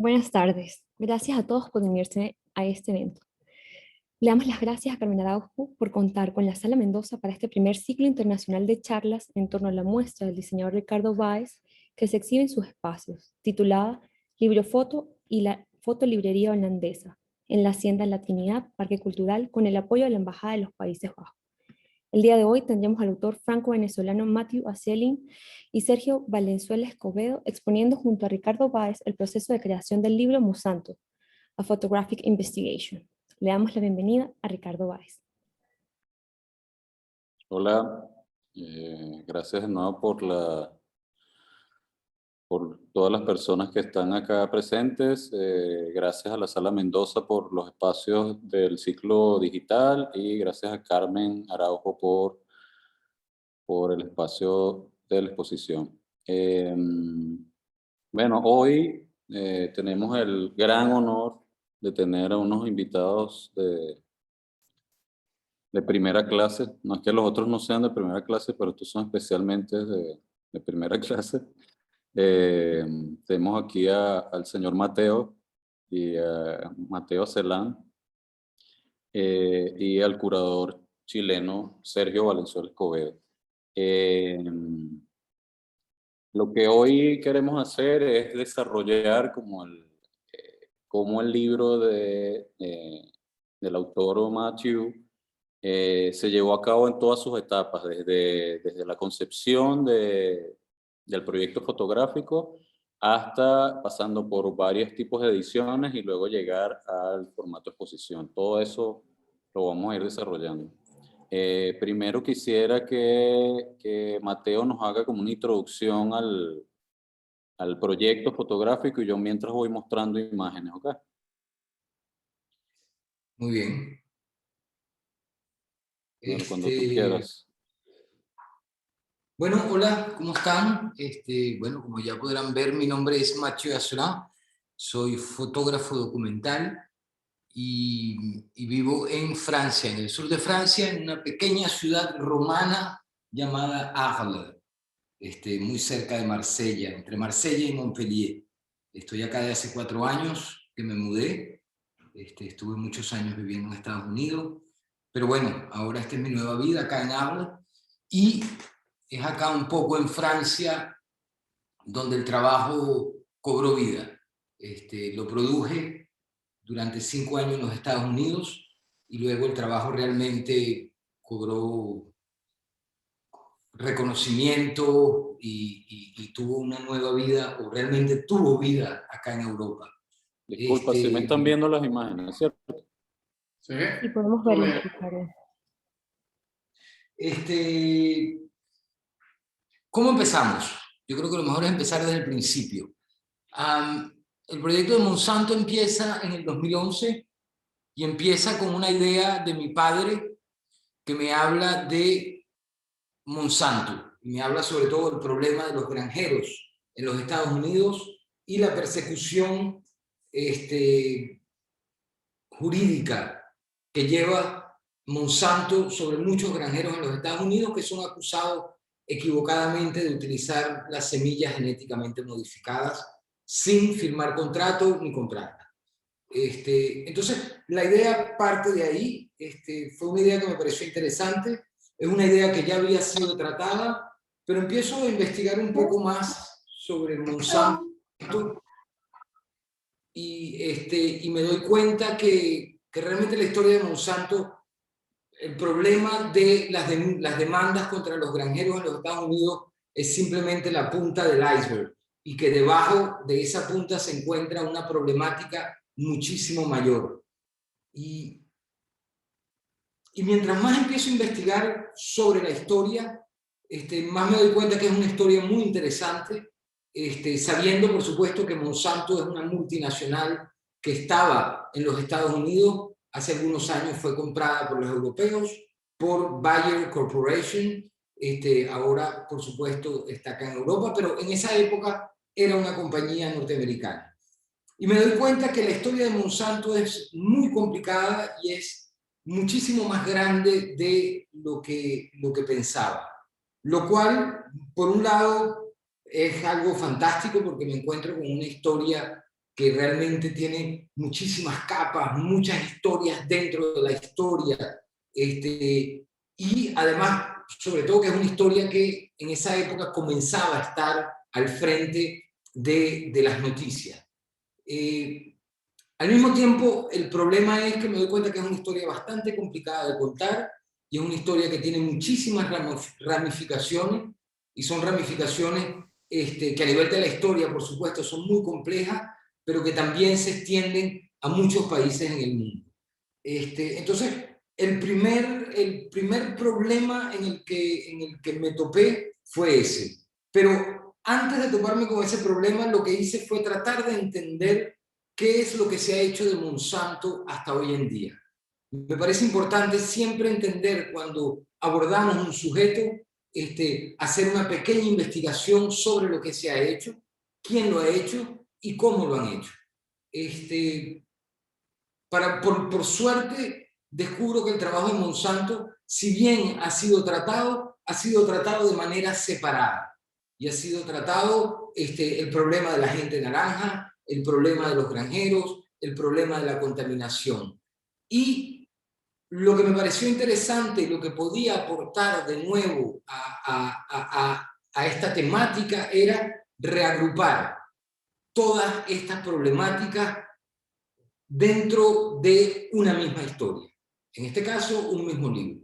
Buenas tardes. Gracias a todos por unirse a este evento. Le damos las gracias a Carmen Araujo por contar con la Sala Mendoza para este primer ciclo internacional de charlas en torno a la muestra del diseñador Ricardo Báez que se exhibe en sus espacios, titulada Librofoto y la Fotolibrería Holandesa, en la Hacienda La Trinidad, Parque Cultural, con el apoyo de la Embajada de los Países Bajos. El día de hoy tendremos al autor franco-venezolano Matthew Aselin y Sergio Valenzuela Escobedo exponiendo junto a Ricardo Báez el proceso de creación del libro Monsanto, A Photographic Investigation. Le damos la bienvenida a Ricardo Báez. Hola, gracias de nuevo por todas las personas que están acá presentes. Gracias a la Sala Mendoza por los espacios del ciclo digital y gracias a Carmen Araujo por el espacio de la exposición. Bueno, hoy tenemos el gran honor de tener a unos invitados de primera clase. No es que los otros no sean de primera clase, pero estos son especialmente de primera clase. Tenemos aquí al señor Mateo y a Mateo Celán y al curador chileno Sergio Valenzuela Escobedo. Lo que hoy queremos hacer es desarrollar como el libro del autor Matthew se llevó a cabo en todas sus etapas, desde la concepción del proyecto fotográfico hasta pasando por varios tipos de ediciones y luego llegar al formato exposición. Todo eso lo vamos a ir desarrollando. Primero quisiera que Mateo nos haga como una introducción al proyecto fotográfico y yo mientras voy mostrando imágenes, ¿ok? Muy bien. Bueno, cuando tú quieras. Bueno, hola, ¿cómo están? Bueno, como ya podrán ver, mi nombre es Mathieu Asselin, soy fotógrafo documental y vivo en Francia, en el sur de Francia, en una pequeña ciudad romana llamada Arles, muy cerca de Marsella, entre Marsella y Montpellier. Estoy acá de hace 4 años que me mudé, estuve muchos años viviendo en Estados Unidos, pero bueno, ahora esta es mi nueva vida acá en Arles y es acá un poco en Francia donde el trabajo cobró vida. Lo produje durante 5 años en los Estados Unidos y luego el trabajo realmente cobró reconocimiento y tuvo una nueva vida, o realmente tuvo vida acá en Europa. Disculpa, si me están viendo las imágenes, ¿cierto? ¿Sí? Y podemos verlo, Ricardo. ¿Cómo empezamos? Yo creo que lo mejor es empezar desde el principio. El proyecto de Monsanto empieza en el 2011 y empieza con una idea de mi padre que me habla de Monsanto. Y me habla sobre todo del problema de los granjeros en los Estados Unidos y la persecución jurídica que lleva Monsanto sobre muchos granjeros en los Estados Unidos que son acusados equivocadamente de utilizar las semillas genéticamente modificadas sin firmar contrato ni comprarlas. Entonces, la idea parte de ahí. Fue una idea que me pareció interesante. Es una idea que ya había sido tratada, pero empiezo a investigar un poco más sobre Monsanto y me doy cuenta que realmente la historia de Monsanto, el problema de las demandas contra los granjeros en los Estados Unidos es simplemente la punta del iceberg y que debajo de esa punta se encuentra una problemática muchísimo mayor. Y mientras más empiezo a investigar sobre la historia, más me doy cuenta que es una historia muy interesante, sabiendo por supuesto que Monsanto es una multinacional que estaba en los Estados Unidos, hace algunos años fue comprada por los europeos, por Bayer Corporation, ahora por supuesto está acá en Europa, pero en esa época era una compañía norteamericana. Y me doy cuenta que la historia de Monsanto es muy complicada y es muchísimo más grande de lo que pensaba. Lo cual, por un lado, es algo fantástico porque me encuentro con una historia que realmente tiene muchísimas capas, muchas historias dentro de la historia, y además, sobre todo, que es una historia que en esa época comenzaba a estar al frente de las noticias. Al mismo tiempo, el problema es que me doy cuenta que es una historia bastante complicada de contar, y es una historia que tiene muchísimas ramificaciones, y son ramificaciones que a nivel de la historia, por supuesto, son muy complejas, pero que también se extienden a muchos países en el mundo. Entonces, el primer problema en el que me topé fue ese. Pero antes de toparme con ese problema, lo que hice fue tratar de entender qué es lo que se ha hecho de Monsanto hasta hoy en día. Me parece importante siempre entender, cuando abordamos un sujeto, hacer una pequeña investigación sobre lo que se ha hecho, quién lo ha hecho y cómo lo han hecho. Por suerte, descubro que el trabajo de Monsanto, si bien ha sido tratado de manera separada. Y ha sido tratado el problema de la gente naranja, el problema de los granjeros, el problema de la contaminación. Y lo que me pareció interesante y lo que podía aportar de nuevo a esta temática era reagrupar todas estas problemáticas dentro de una misma historia. En este caso, un mismo libro.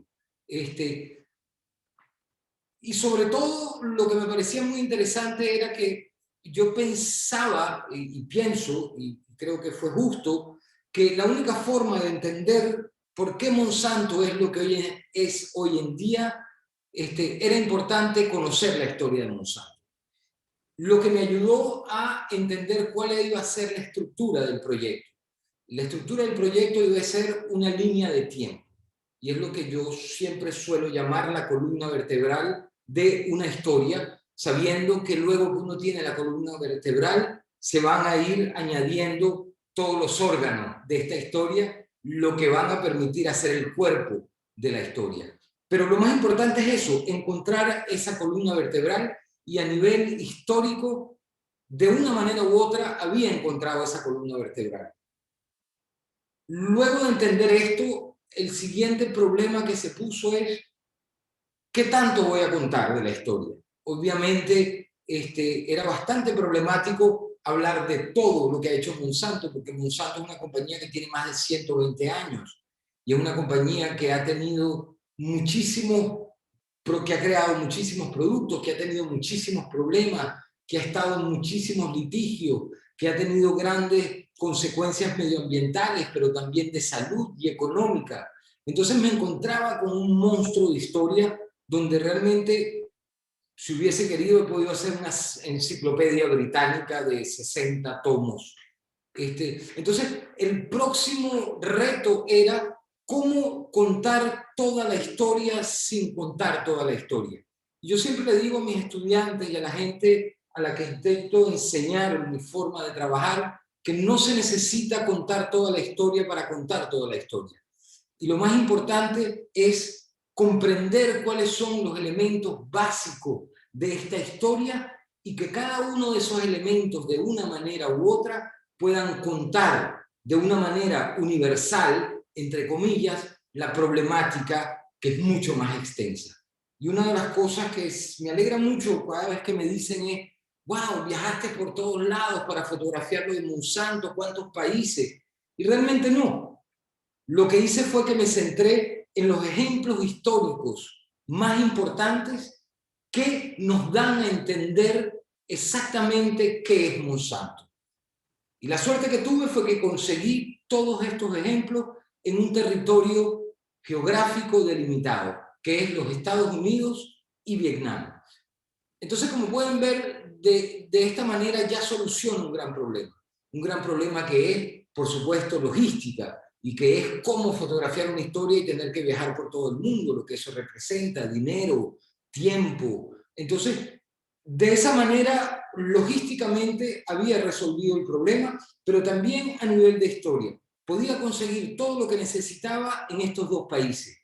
Y sobre todo, lo que me parecía muy interesante era que yo pensaba y pienso, y creo que fue justo, que la única forma de entender por qué Monsanto es lo que hoy en día, era importante conocer la historia de Monsanto. Lo que me ayudó a entender cuál iba a ser la estructura del proyecto. La estructura del proyecto debe ser una línea de tiempo, y es lo que yo siempre suelo llamar la columna vertebral de una historia, sabiendo que luego que uno tiene la columna vertebral, se van a ir añadiendo todos los órganos de esta historia, lo que van a permitir hacer el cuerpo de la historia. Pero lo más importante es eso, encontrar esa columna vertebral, y a nivel histórico, de una manera u otra, había encontrado esa columna vertebral. Luego de entender esto, el siguiente problema que se puso es: ¿qué tanto voy a contar de la historia? Obviamente, era bastante problemático hablar de todo lo que ha hecho Monsanto, porque Monsanto es una compañía que tiene más de 120 años, y es una compañía que ha tenido que ha creado muchísimos productos, que ha tenido muchísimos problemas, que ha estado en muchísimos litigios, que ha tenido grandes consecuencias medioambientales, pero también de salud y económica. Entonces me encontraba con un monstruo de historia donde realmente, si hubiese querido, he podido hacer una enciclopedia británica de 60 tomos. Entonces, el próximo reto era cómo contar toda la historia sin contar toda la historia. Yo siempre le digo a mis estudiantes y a la gente a la que intento enseñar mi forma de trabajar, que no se necesita contar toda la historia para contar toda la historia. Y lo más importante es comprender cuáles son los elementos básicos de esta historia, y que cada uno de esos elementos, de una manera u otra, puedan contar de una manera universal, entre comillas, la problemática, que es mucho más extensa. Y una de las cosas que me alegra mucho cada vez que me dicen es: wow, viajaste por todos lados para fotografiar lo de Monsanto, ¿cuántos países? Y realmente no. Lo que hice fue que me centré en los ejemplos históricos más importantes que nos dan a entender exactamente qué es Monsanto. Y la suerte que tuve fue que conseguí todos estos ejemplos en un territorio geográfico delimitado, que es los Estados Unidos y Vietnam. Entonces, como pueden ver, de esta manera ya soluciono un gran problema que es, por supuesto, logística, y que es cómo fotografiar una historia y tener que viajar por todo el mundo, lo que eso representa, dinero, tiempo. Entonces, de esa manera, logísticamente había resolvido el problema, pero también a nivel de historia. Podía conseguir todo lo que necesitaba en estos dos países.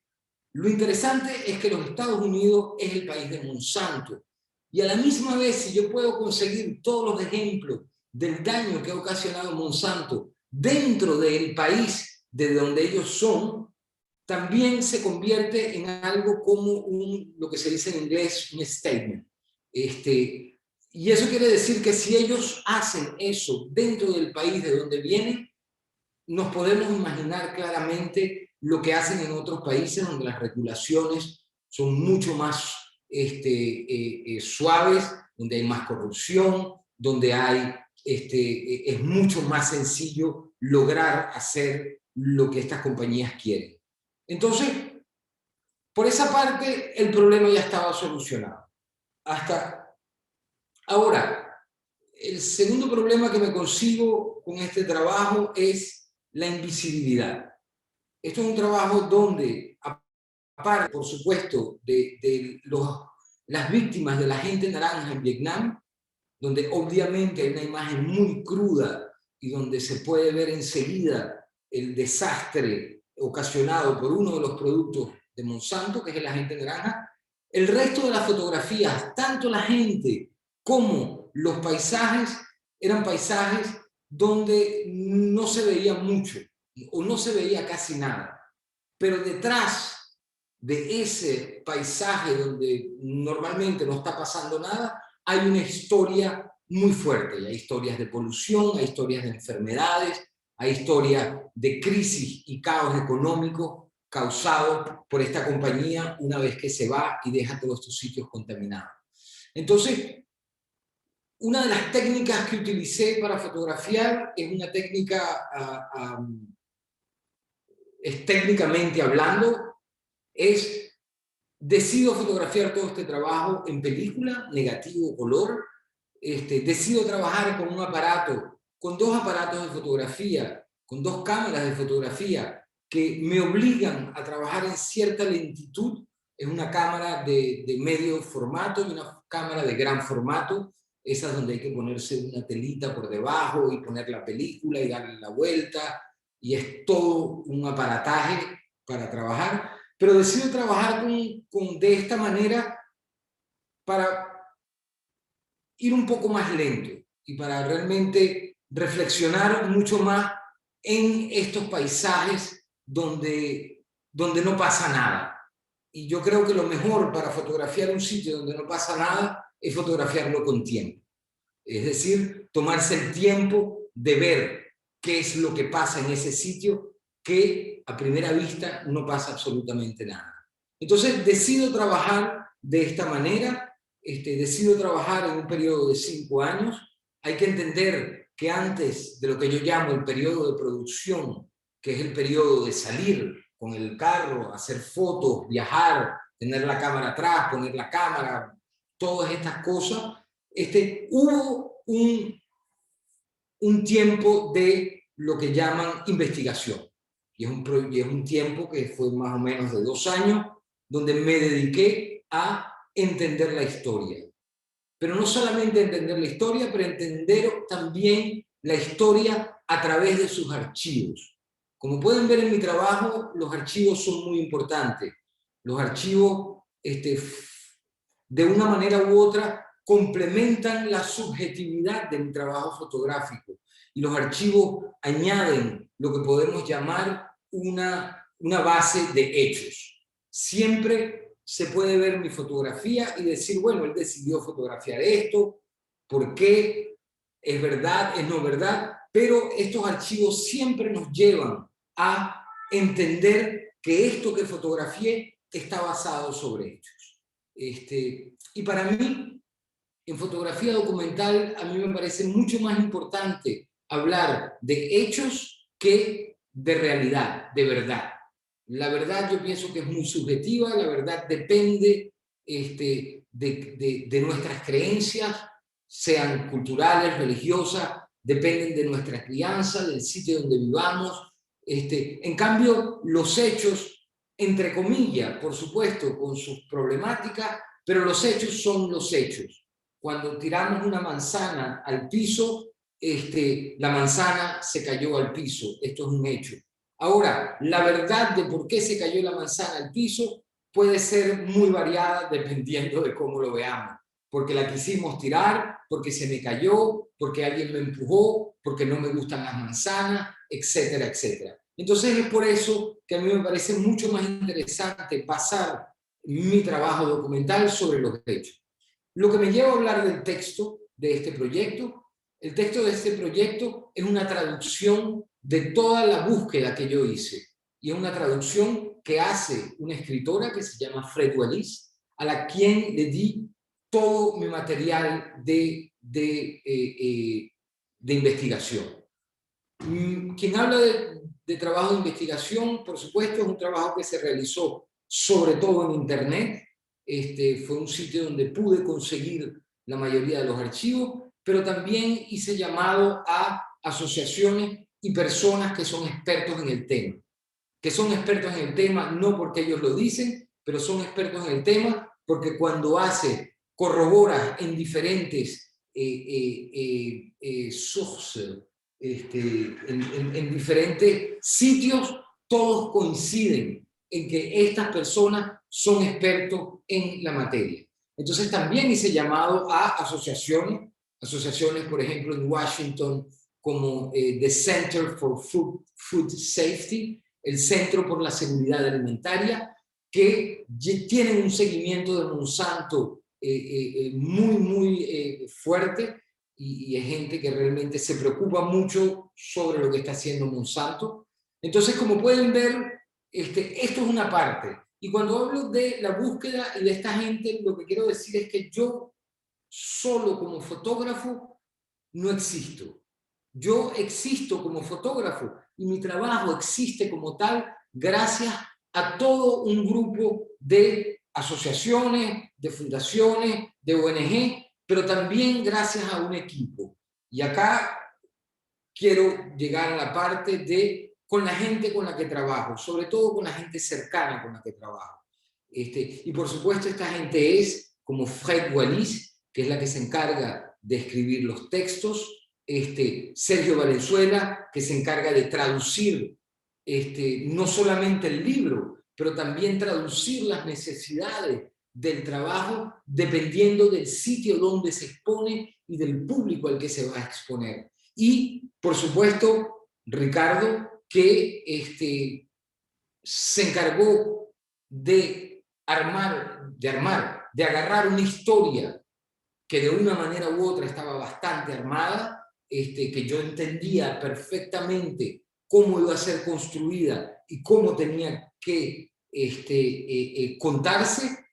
Lo interesante es que los Estados Unidos es el país de Monsanto, y a la misma vez, si yo puedo conseguir todos los ejemplos del daño que ha ocasionado Monsanto dentro del país de donde ellos son, también se convierte en algo como lo que se dice en inglés, un statement. Y eso quiere decir que si ellos hacen eso dentro del país de donde vienen, nos podemos imaginar claramente lo que hacen en otros países donde las regulaciones son mucho más suaves, donde hay más corrupción, donde es mucho más sencillo lograr hacer lo que estas compañías quieren. Entonces, por esa parte, el problema ya estaba solucionado. Hasta ahora, el segundo problema que me consigo con este trabajo es la invisibilidad. Esto es un trabajo donde, aparte, por supuesto, de las víctimas de la gente naranja en Vietnam, donde obviamente hay una imagen muy cruda y donde se puede ver enseguida el desastre ocasionado por uno de los productos de Monsanto, que es el agente naranja, el resto de las fotografías, tanto la gente como los paisajes, eran paisajes donde no se veía mucho o no se veía casi nada. Pero detrás de ese paisaje donde normalmente no está pasando nada, hay una historia muy fuerte. Y hay historias de polución, hay historias de enfermedades, hay historias de crisis y caos económico causado por esta compañía una vez que se va y deja todos estos sitios contaminados. Entonces, una de las técnicas que utilicé para fotografiar es una técnica, técnicamente hablando, decido fotografiar todo este trabajo en película, negativo, color. Decido trabajar con un aparato, con dos aparatos de fotografía, con dos cámaras de fotografía que me obligan a trabajar en cierta lentitud. Es una cámara de medio formato y una cámara de gran formato. Esa es donde hay que ponerse una telita por debajo y poner la película y darle la vuelta. Y es todo un aparataje para trabajar. Pero decido trabajar de esta manera para ir un poco más lento y para realmente reflexionar mucho más en estos paisajes donde no pasa nada. Y yo creo que lo mejor para fotografiar un sitio donde no pasa nada es fotografiarlo con tiempo. Es decir, tomarse el tiempo de ver qué es lo que pasa en ese sitio, que a primera vista no pasa absolutamente nada. Entonces decido trabajar de esta manera, decido trabajar en un periodo de 5 años. Hay que entender que antes de lo que yo llamo el periodo de producción, que es el periodo de salir con el carro, hacer fotos, viajar, tener la cámara atrás, poner la cámara, todas estas cosas, hubo un tiempo de lo que llaman investigación. Y es un tiempo que fue más o menos de 2 años, donde me dediqué a entender la historia. Pero no solamente entender la historia, pero entender también la historia a través de sus archivos. Como pueden ver en mi trabajo, los archivos son muy importantes. Los archivos, de una manera u otra, complementan la subjetividad de mi trabajo fotográfico. Y los archivos añaden lo que podemos llamar una base de hechos. Siempre se puede ver mi fotografía y decir, bueno, él decidió fotografiar esto, ¿por qué? ¿Es verdad? ¿Es no verdad? Pero estos archivos siempre nos llevan a entender que esto que fotografié está basado sobre hechos. Y para mí, en fotografía documental, a mí me parece mucho más importante hablar de hechos que de realidad, de verdad. La verdad yo pienso que es muy subjetiva, la verdad depende de nuestras creencias, sean culturales, religiosas, dependen de nuestra crianza, del sitio donde vivamos. En cambio, los hechos, entre comillas, por supuesto, con sus problemáticas, pero los hechos son los hechos. Cuando tiramos una manzana al piso, la manzana se cayó al piso. Esto es un hecho. Ahora, la verdad de por qué se cayó la manzana al piso puede ser muy variada dependiendo de cómo lo veamos. porque la quisimos tirar, porque se me cayó, porque alguien me empujó, porque no me gustan las manzanas, etcétera, etcétera. Entonces es por eso que a mí me parece mucho más interesante basar mi trabajo documental sobre los hechos. Lo que me lleva a hablar del texto de este proyecto, el texto de este proyecto es una traducción de toda la búsqueda que yo hice, y es una traducción que hace una escritora que se llama Fred Wallis, a la quien le di todo mi material de investigación. Quien habla de trabajo de investigación, por supuesto, es un trabajo que se realizó sobre todo en Internet. Fue un sitio donde pude conseguir la mayoría de los archivos, pero también hice llamado a asociaciones y personas que son expertos en el tema. Que son expertos en el tema no porque ellos lo dicen, pero son expertos en el tema porque cuando corrobora en diferentes sources, en diferentes sitios, todos coinciden en que estas personas son expertos en la materia. Entonces también hice llamado a asociaciones, por ejemplo en Washington, como The Center for Food Safety, el Centro por la Seguridad Alimentaria, que tienen un seguimiento de Monsanto muy fuerte, y es gente que realmente se preocupa mucho sobre lo que está haciendo Monsanto. Entonces, como pueden ver, esto es una parte. Y cuando hablo de la búsqueda y de esta gente, lo que quiero decir es que yo solo como fotógrafo no existo. Yo existo como fotógrafo y mi trabajo existe como tal gracias a todo un grupo de asociaciones, de fundaciones, de ONG, pero también gracias a un equipo. Y acá quiero llegar a la parte de con la gente con la que trabajo, sobre todo con la gente cercana con la que trabajo. Y por supuesto esta gente es como Fred Wallis, que es la que se encarga de escribir los textos, Sergio Valenzuela, que se encarga de traducir no solamente el libro, pero también traducir las necesidades del trabajo dependiendo del sitio donde se expone y del público al que se va a exponer. Y, por supuesto, Ricardo, que se encargó de agarrar una historia que de una manera u otra estaba bastante armada, que yo entendía perfectamente cómo iba a ser construida y cómo tenía que contarse.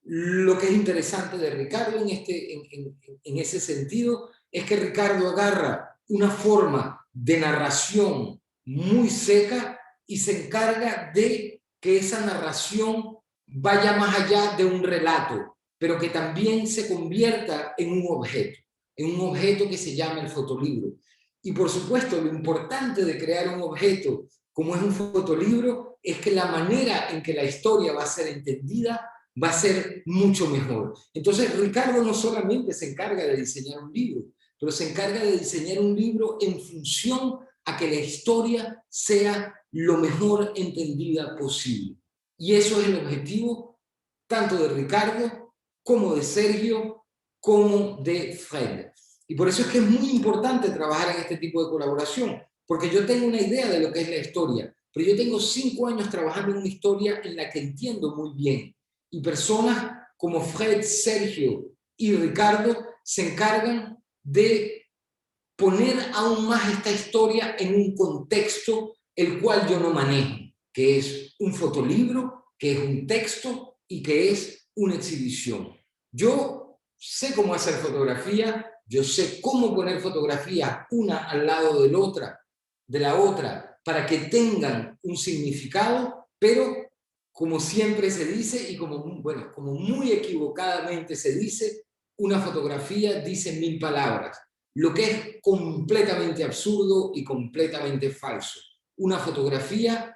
Lo que es interesante de Ricardo en ese sentido es que Ricardo agarra una forma de narración muy seca y se encarga de que esa narración vaya más allá de un relato, pero que también se convierta en un objeto que se llama el fotolibro. Y por supuesto, lo importante de crear un objeto como es un fotolibro es que la manera en que la historia va a ser entendida va a ser mucho mejor. Entonces, Ricardo no solamente se encarga de diseñar un libro, pero se encarga de diseñar un libro en función a que la historia sea lo mejor entendida posible. Y eso es el objetivo tanto de Ricardo, como de Sergio, como de Fred. Y por eso es que es muy importante trabajar en este tipo de colaboración, porque yo tengo una idea de lo que es la historia, pero yo tengo 5 años trabajando en una historia en la que entiendo muy bien. Y personas como Fred, Sergio y Ricardo se encargan de poner aún más esta historia en un contexto el cual yo no manejo, que es un fotolibro, que es un texto y que es una exhibición. Yo sé cómo hacer fotografía, yo sé cómo poner fotografías una al lado de la otra, para que tengan un significado, pero como siempre se dice, y como muy equivocadamente se dice, una fotografía dice 1000 palabras, lo que es completamente absurdo y completamente falso. Una fotografía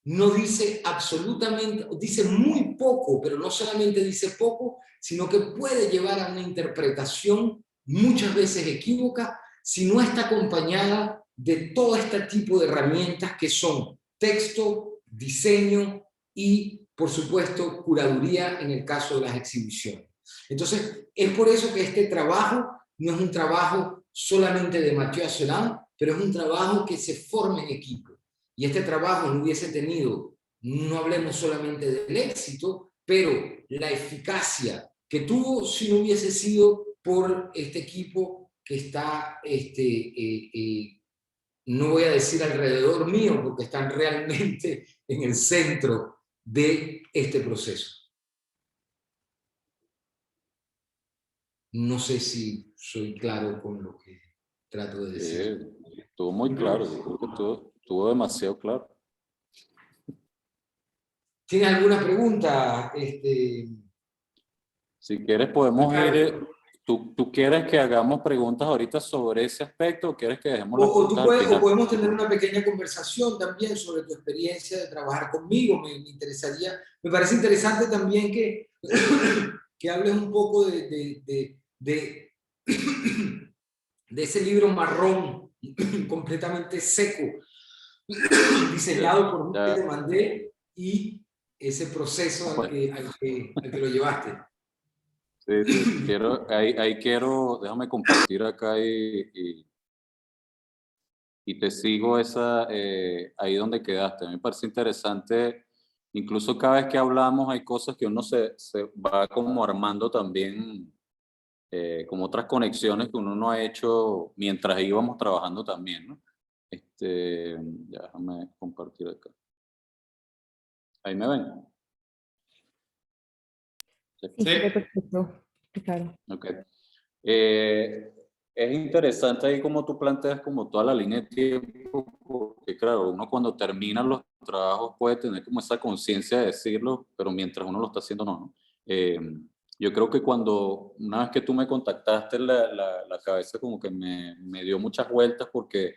no dice absolutamente, dice muy poco, pero no solamente dice poco, sino que puede llevar a una interpretación muchas veces equívoca si no está acompañada de todo este tipo de herramientas que son texto, diseño y, por supuesto, curaduría en el caso de las exhibiciones. Entonces, es por eso que este trabajo no es un trabajo solamente de Mathieu Asselin, pero es un trabajo que se forma en equipo. Y este trabajo no hubiese tenido, no hablemos solamente del éxito, pero la eficacia que tuvo si no hubiese sido por este equipo que está, no voy a decir alrededor mío, porque están realmente en el centro de este proceso. No sé si soy claro con lo que trato de decir. Estuvo muy claro, yo creo que estuvo demasiado claro. ¿Tiene alguna pregunta? Si quieres podemos ir, ¿tú quieres que hagamos preguntas ahorita sobre ese aspecto o quieres que dejemos las preguntas al O final? podemos tener una pequeña conversación también sobre tu experiencia de trabajar conmigo. Me interesaría, me parece interesante también que, que hables un poco de ese libro marrón, completamente seco, diseñado por mí, que te mandé, y ese proceso al que lo llevaste. Sí, sí. Ahí quiero, déjame compartir acá y te sigo ahí donde quedaste. A mí me parece interesante, incluso cada vez que hablamos hay cosas que uno se va como armando también, como otras conexiones que uno no ha hecho mientras íbamos trabajando también, ¿no? Ya déjame compartir acá. Ahí me ven. Sí, se ve perfecto, Ricardo. Ok. Es interesante ahí como tú planteas como toda la línea de tiempo, porque claro, uno cuando termina los trabajos puede tener como esa conciencia de decirlo, pero mientras uno lo está haciendo no, ¿no? Yo creo que una vez que tú me contactaste, la cabeza como que me dio muchas vueltas porque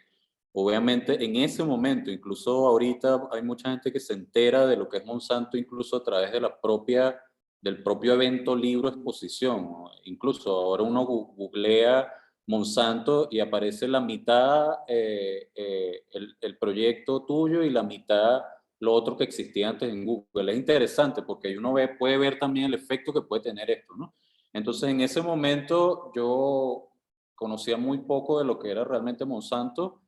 obviamente en ese momento, incluso ahorita hay mucha gente que se entera de lo que es Monsanto incluso a través de del propio evento, libro, exposición, ¿no? Incluso ahora uno googlea Monsanto y aparece la mitad el proyecto tuyo y la mitad lo otro que existía antes en Google. Es interesante porque ahí uno puede ver también el efecto que puede tener esto, ¿no? Entonces en ese momento yo conocía muy poco de lo que era realmente Monsanto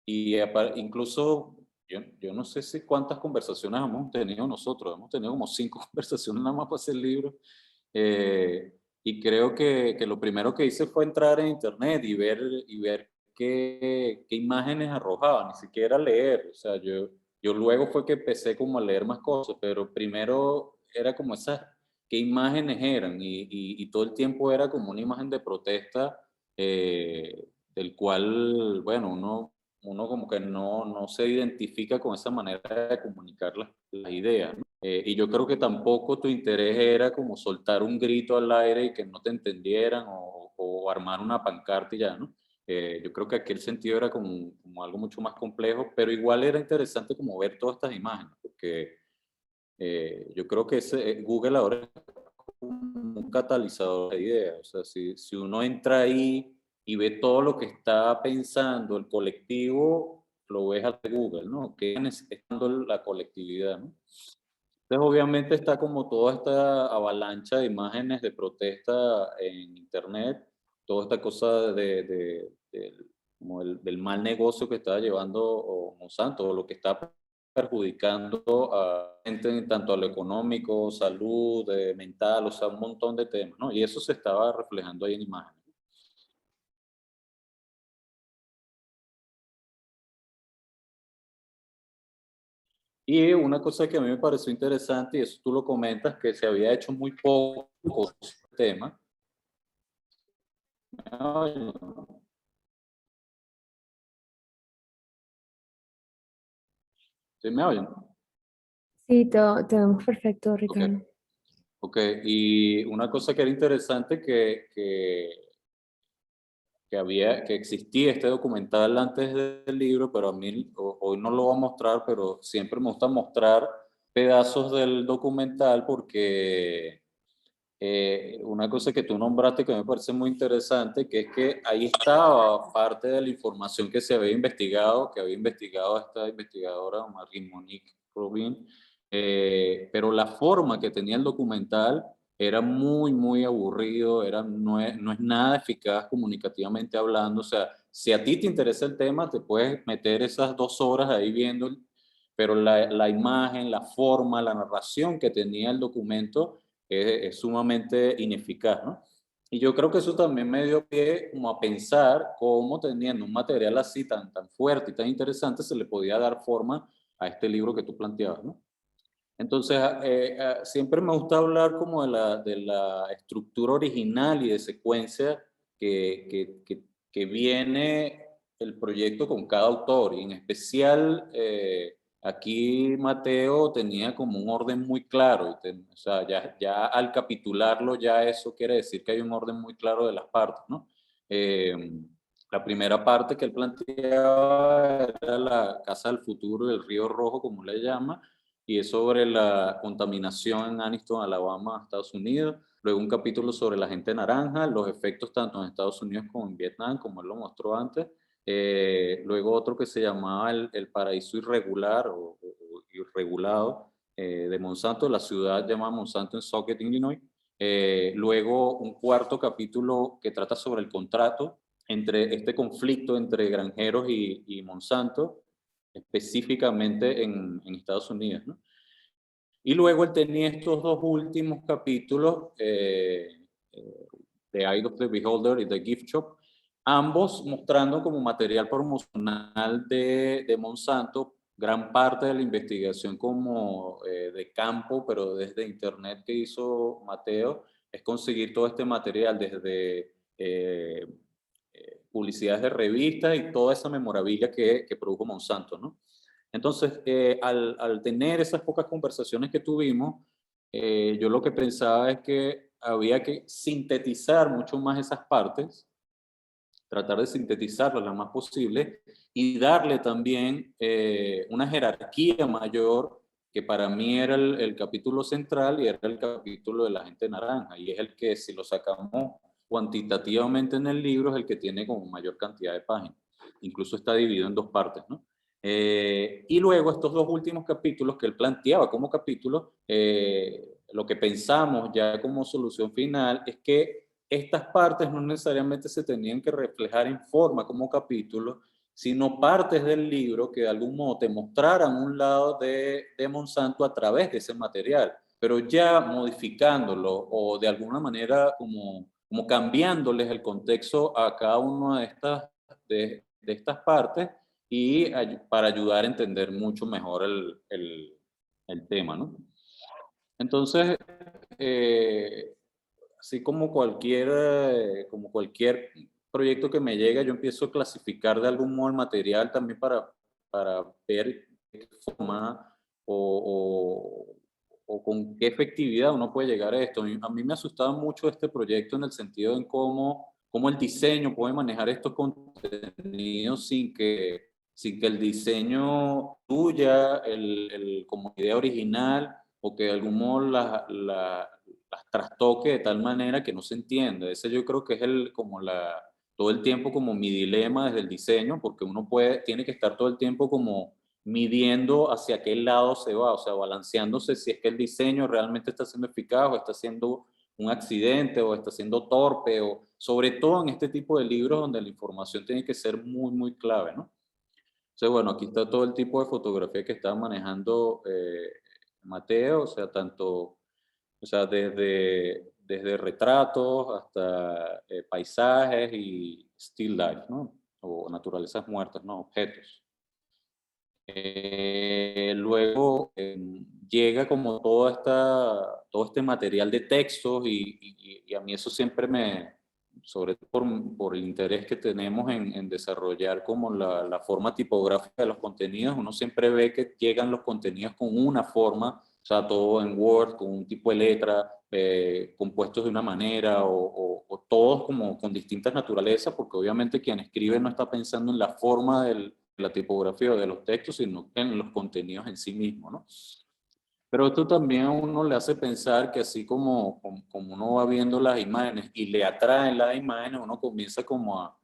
y incluso yo no sé si cuántas conversaciones hemos tenido nosotros, hemos tenido como 5 conversaciones nada más para hacer el libro. Y creo que lo primero que hice fue entrar en internet y ver qué imágenes arrojaba, ni siquiera leer. O sea, yo luego fue que empecé como a leer más cosas, pero primero era como qué imágenes eran y todo el tiempo era como una imagen de protesta del cual, bueno, uno como que no se identifica con esa manera de comunicar las ideas, ¿no? Y yo creo que tampoco tu interés era como soltar un grito al aire y que no te entendieran o armar una pancarta y ya, ¿no? Yo creo que aquí el sentido era como algo mucho más complejo, pero igual era interesante como ver todas estas imágenes, porque yo creo que Google ahora es un catalizador de ideas. O sea, si uno entra ahí y ve todo lo que está pensando el colectivo, lo ves a Google, ¿no? Que es necesitando la colectividad, ¿no? Entonces, obviamente está como toda esta avalancha de imágenes de protesta en Internet, toda esta cosa como del mal negocio que está llevando Monsanto, o lo que está perjudicando a gente tanto a lo económico, salud, mental, o sea, un montón de temas, ¿no? Y eso se estaba reflejando ahí en imágenes. Y una cosa que a mí me pareció interesante, y eso tú lo comentas, que se había hecho muy poco este tema. ¿Sí me oyen? Sí, te vemos perfecto, Ricardo. Ok, ok. Y una cosa que era interesante que existía este documental antes del libro, pero a mí hoy no lo voy a mostrar, pero siempre me gusta mostrar pedazos del documental porque una cosa que tú nombraste que me parece muy interesante, que es que ahí estaba parte de la información que se había investigado, que había investigado esta investigadora Marie-Monique Robin, pero la forma que tenía el documental era muy, muy aburrido, no es nada eficaz comunicativamente hablando. O sea, si a ti te interesa el tema, te puedes meter esas 2 horas ahí viendo, pero la imagen, la forma, la narración que tenía el documento es sumamente ineficaz, ¿no? Y yo creo que eso también me dio pie como a pensar cómo teniendo un material así tan fuerte y tan interesante se le podía dar forma a este libro que tú planteabas, ¿no? Entonces, siempre me gusta hablar como de la estructura original y de secuencia que viene el proyecto con cada autor. Y en especial, aquí Mateo tenía como un orden muy claro. O sea, ya al capitularlo, ya eso quiere decir que hay un orden muy claro de las partes, ¿no? La primera parte que él planteaba era la Casa del Futuro del Río Rojo, como le llama, y es sobre la contaminación en Anniston, Alabama, Estados Unidos. Luego un capítulo sobre la gente naranja, los efectos tanto en Estados Unidos como en Vietnam, como él lo mostró antes. Luego otro que se llamaba el paraíso irregular o irregulado de Monsanto, la ciudad llamada Monsanto en Socket, Illinois. Luego un cuarto capítulo que trata sobre el contrato, entre este conflicto entre granjeros y Monsanto, específicamente en Estados Unidos, ¿no? Y luego él tenía estos 2 últimos capítulos, The Eye of the Beholder y The Gift Shop, ambos mostrando como material promocional de Monsanto gran parte de la investigación como de campo, pero desde internet que hizo Mateo, es conseguir todo este material desde publicidades de revistas y toda esa memorabilia que produjo Monsanto, ¿no? Entonces, al tener esas pocas conversaciones que tuvimos, yo lo que pensaba es que había que sintetizar mucho más esas partes, tratar de sintetizarlas lo más posible y darle también una jerarquía mayor, que para mí era el capítulo central y era el capítulo de la gente naranja, y es el que, si lo sacamos cuantitativamente en el libro, es el que tiene como mayor cantidad de páginas. Incluso está dividido en 2 partes, ¿no? Y luego estos 2 últimos capítulos que él planteaba como capítulos, lo que pensamos ya como solución final es que estas partes no necesariamente se tenían que reflejar en forma como capítulos, sino partes del libro que de algún modo te mostraran un lado de Monsanto a través de ese material, pero ya modificándolo o de alguna manera como cambiándoles el contexto a cada una de estas partes y para ayudar a entender mucho mejor el tema, ¿no? Entonces, así como cualquier proyecto que me llega, yo empiezo a clasificar de algún modo el material también para ver de qué forma o con qué efectividad uno puede llegar a esto. A mí me asustaba mucho este proyecto en el sentido en cómo el diseño puede manejar estos contenidos sin que el diseño tuya, como idea original, o que de algún modo las trastoque de tal manera que no se entienda. Ese yo creo que es todo el tiempo como mi dilema desde el diseño, porque uno tiene que estar todo el tiempo como midiendo hacia qué lado se va, o sea, balanceándose si es que el diseño realmente está siendo eficaz o está siendo un accidente o está siendo torpe, o sobre todo en este tipo de libros donde la información tiene que ser muy, muy clave, ¿no? Entonces, bueno, aquí está todo el tipo de fotografía que estaba manejando Mateo, o sea, desde retratos hasta paisajes y still life, ¿no? O naturalezas muertas, ¿no? Objetos. Luego llega como todo este material de textos y a mí eso siempre sobre todo por el interés que tenemos en desarrollar como la forma tipográfica de los contenidos, uno siempre ve que llegan los contenidos con una forma, o sea, todo en Word, con un tipo de letra, compuestos de una manera o todos como con distintas naturalezas, porque obviamente quien escribe no está pensando en la forma de la tipografía o de los textos, sino en los contenidos en sí mismos, ¿no? Pero esto también a uno le hace pensar que así como uno va viendo las imágenes y le atraen las imágenes, uno comienza como a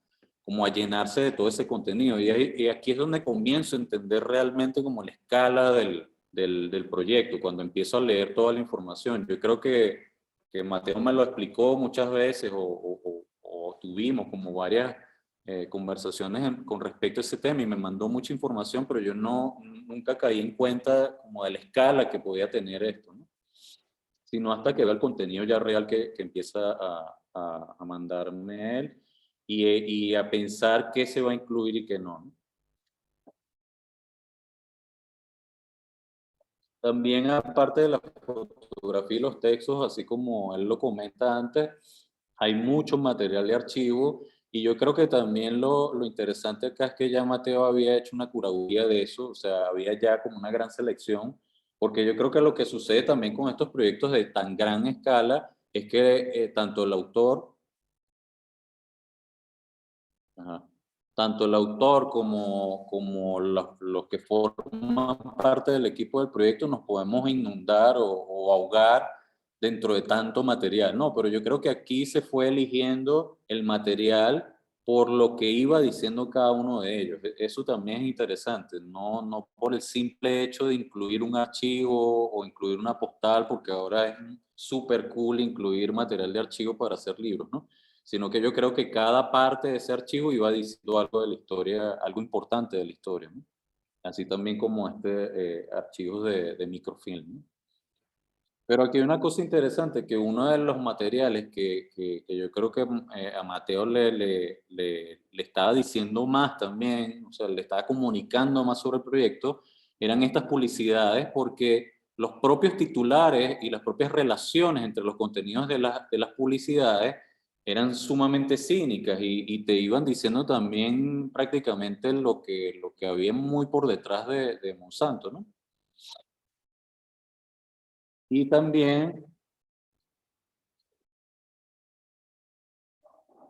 llenarse de todo ese contenido. Y aquí es donde comienzo a entender realmente como la escala del proyecto, cuando empiezo a leer toda la información. Yo creo que que Mateo me lo explicó muchas veces o tuvimos como varias conversaciones con respecto a ese tema y me mandó mucha información, pero yo nunca caí en cuenta como de la escala que podía tener esto, ¿no? Sino hasta que veo el contenido ya real que empieza a mandarme él y a pensar qué se va a incluir y qué no, ¿no? También aparte de la fotografía y los textos, así como él lo comenta antes, hay mucho material de archivo y yo creo que también lo interesante acá es que ya Mateo había hecho una curaduría de eso, o sea, había ya como una gran selección, porque yo creo que lo que sucede también con estos proyectos de tan gran escala es que tanto el autor Ajá. Tanto el autor como los que forman parte del equipo del proyecto nos podemos inundar o ahogar dentro de tanto material. No, pero yo creo que aquí se fue eligiendo el material por lo que iba diciendo cada uno de ellos. Eso también es interesante, no por el simple hecho de incluir un archivo o incluir una postal, porque ahora es súper cool incluir material de archivo para hacer libros, ¿no? Sino que yo creo que cada parte de ese archivo iba diciendo algo de la historia, algo importante de la historia, ¿no? Así también como archivos de microfilm, ¿no? Pero aquí hay una cosa interesante, que uno de los materiales que yo creo que a Mateo le estaba diciendo más también, o sea, le estaba comunicando más sobre el proyecto, eran estas publicidades, porque los propios titulares y las propias relaciones entre los contenidos de las publicidades eran sumamente cínicas y te iban diciendo también prácticamente lo que había muy por detrás de Monsanto, ¿no? Y también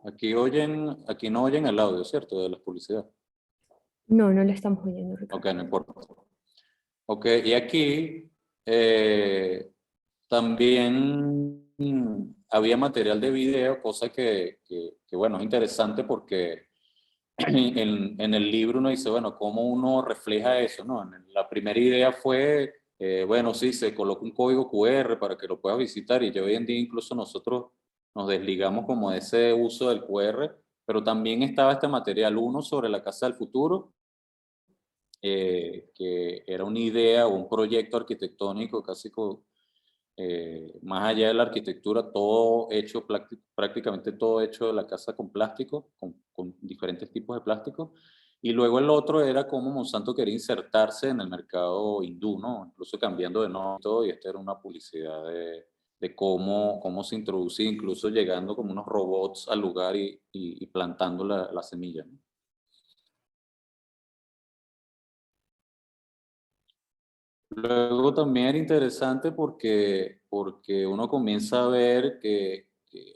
aquí no oyen el audio, ¿cierto? De la publicidad. No, no lo estamos oyendo, Ok, Ricardo. no importa. Ok, y aquí también había material de video, cosa que, bueno, es interesante porque en el libro uno dice, bueno, ¿cómo uno refleja eso, no? La primera idea fue, bueno, sí, se coloca un código QR para que lo puedas visitar y ya hoy en día incluso nosotros nos desligamos como de ese uso del QR, pero también estaba este material, uno sobre la Casa del Futuro, que era una idea o un proyecto arquitectónico casi más allá de la arquitectura, todo hecho, prácticamente todo hecho de la casa con plástico, con diferentes tipos de plástico. Y luego el otro era cómo Monsanto quería insertarse en el mercado hindú, ¿no? Incluso cambiando de nombre y todo, y esta era una publicidad de cómo se introducía, incluso llegando como unos robots al lugar y plantando la semilla, ¿no? Luego también era interesante porque uno comienza a ver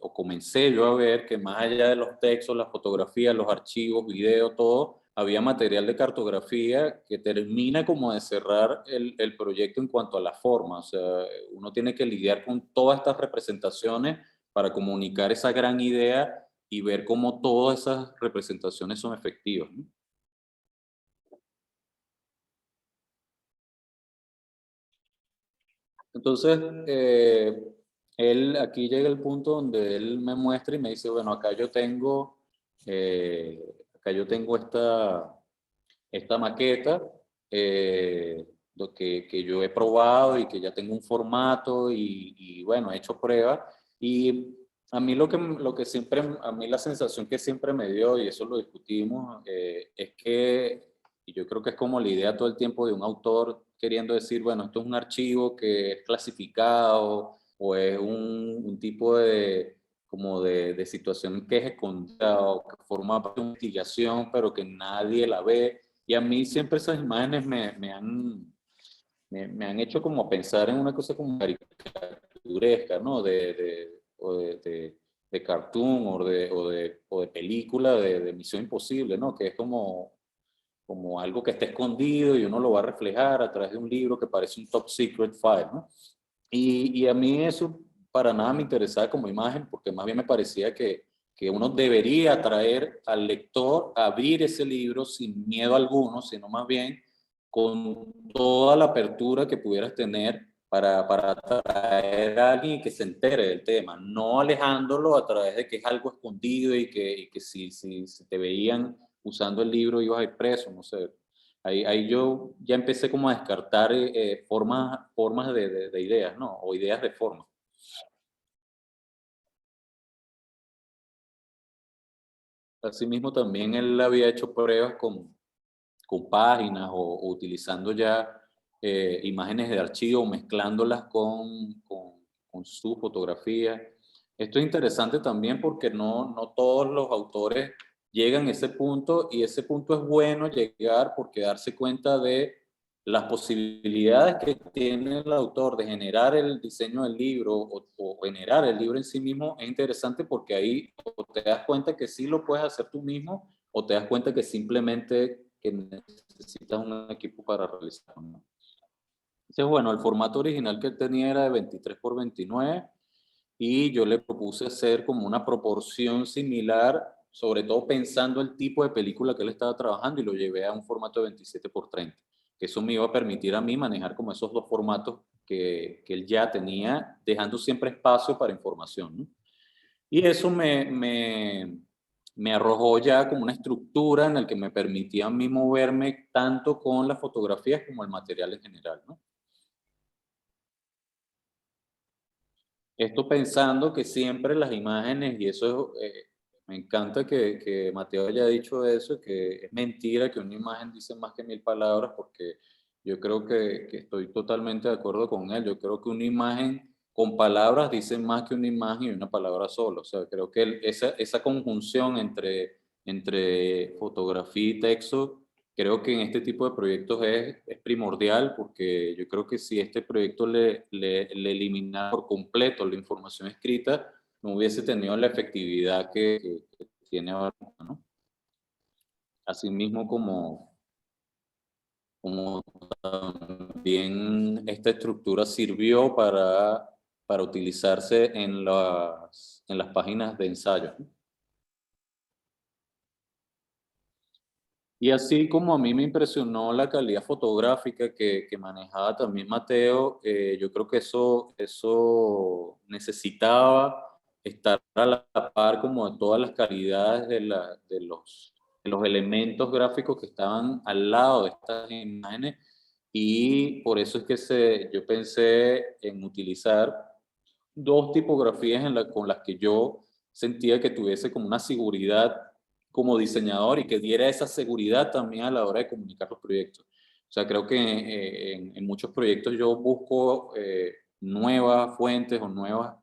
o comencé yo a ver que más allá de los textos, las fotografías, los archivos, videos, todo, había material de cartografía que termina como de cerrar el proyecto en cuanto a la forma. O sea, uno tiene que lidiar con todas estas representaciones para comunicar esa gran idea y ver cómo todas esas representaciones son efectivas, ¿no? Entonces, aquí llega el punto donde él me muestra y me dice, bueno, acá yo tengo esta maqueta, que yo he probado y que ya tengo un formato y bueno, he hecho pruebas. Y a mí lo que siempre, a mí la sensación que siempre me dio, y eso lo discutimos, es que, y yo creo que es como la idea todo el tiempo de un autor queriendo decir, bueno, esto es un archivo que es clasificado o es un tipo como de situación que es escondida o que forma parte de una investigación, pero que nadie la ve. Y a mí siempre esas imágenes me han hecho como pensar en una cosa como caricaturesca, ¿no? De cartoon o de película de Misión Imposible, ¿no? Que es como algo que está escondido y uno lo va a reflejar a través de un libro que parece un top secret file, ¿no? Y a mí eso para nada me interesaba como imagen, porque más bien me parecía que uno debería atraer al lector a abrir ese libro sin miedo alguno, sino más bien con toda la apertura que pudieras tener para atraer a alguien que se entere del tema, no alejándolo a través de que es algo escondido y que si te veían usando el libro ibas a ir preso, no sé. Ahí yo ya empecé como a descartar formas de ideas, ¿no? O ideas de forma. Asimismo, también él había hecho pruebas con páginas o utilizando ya imágenes de archivo, mezclándolas con su fotografía. Esto es interesante también porque no todos los autores llegan a ese punto y ese punto es bueno llegar porque darse cuenta de las posibilidades que tiene el autor de generar el diseño del libro o generar el libro en sí mismo es interesante porque ahí o te das cuenta que sí lo puedes hacer tú mismo o te das cuenta que simplemente que necesitas un equipo para realizarlo, ¿no? Entonces, bueno, el formato original que él tenía era de 23 por 29 y yo le propuse hacer como una proporción similar, sobre todo pensando el tipo de película que él estaba trabajando y lo llevé a un formato de 27 por 30, que eso me iba a permitir a mí manejar como esos dos formatos que él ya tenía, dejando siempre espacio para información, ¿no? Y eso me arrojó ya como una estructura en la que me permitía a mí moverme tanto con las fotografías como el material en general, ¿no? Esto pensando que siempre las imágenes, y eso me encanta que Mateo haya dicho eso, que es mentira que una imagen dice más que 1000 palabras, porque yo creo que estoy totalmente de acuerdo con él. Yo creo que una imagen con palabras dice más que una imagen y una palabra sola. O sea, creo que esa conjunción entre fotografía y texto creo que en este tipo de proyectos es primordial porque yo creo que si este proyecto le eliminara por completo la información escrita, no hubiese tenido la efectividad que tiene ahora, ¿no? Asimismo como también esta estructura sirvió para utilizarse en las páginas de ensayo, ¿no? Y así como a mí me impresionó la calidad fotográfica que manejaba también Mateo, yo creo que eso necesitaba estar a la par como de todas las calidades de los elementos gráficos que estaban al lado de estas imágenes y por eso es que yo pensé en utilizar dos tipografías con las que yo sentía que tuviese como una seguridad como diseñador y que diera esa seguridad también a la hora de comunicar los proyectos. O sea, creo que en muchos proyectos yo busco nuevas fuentes o nuevas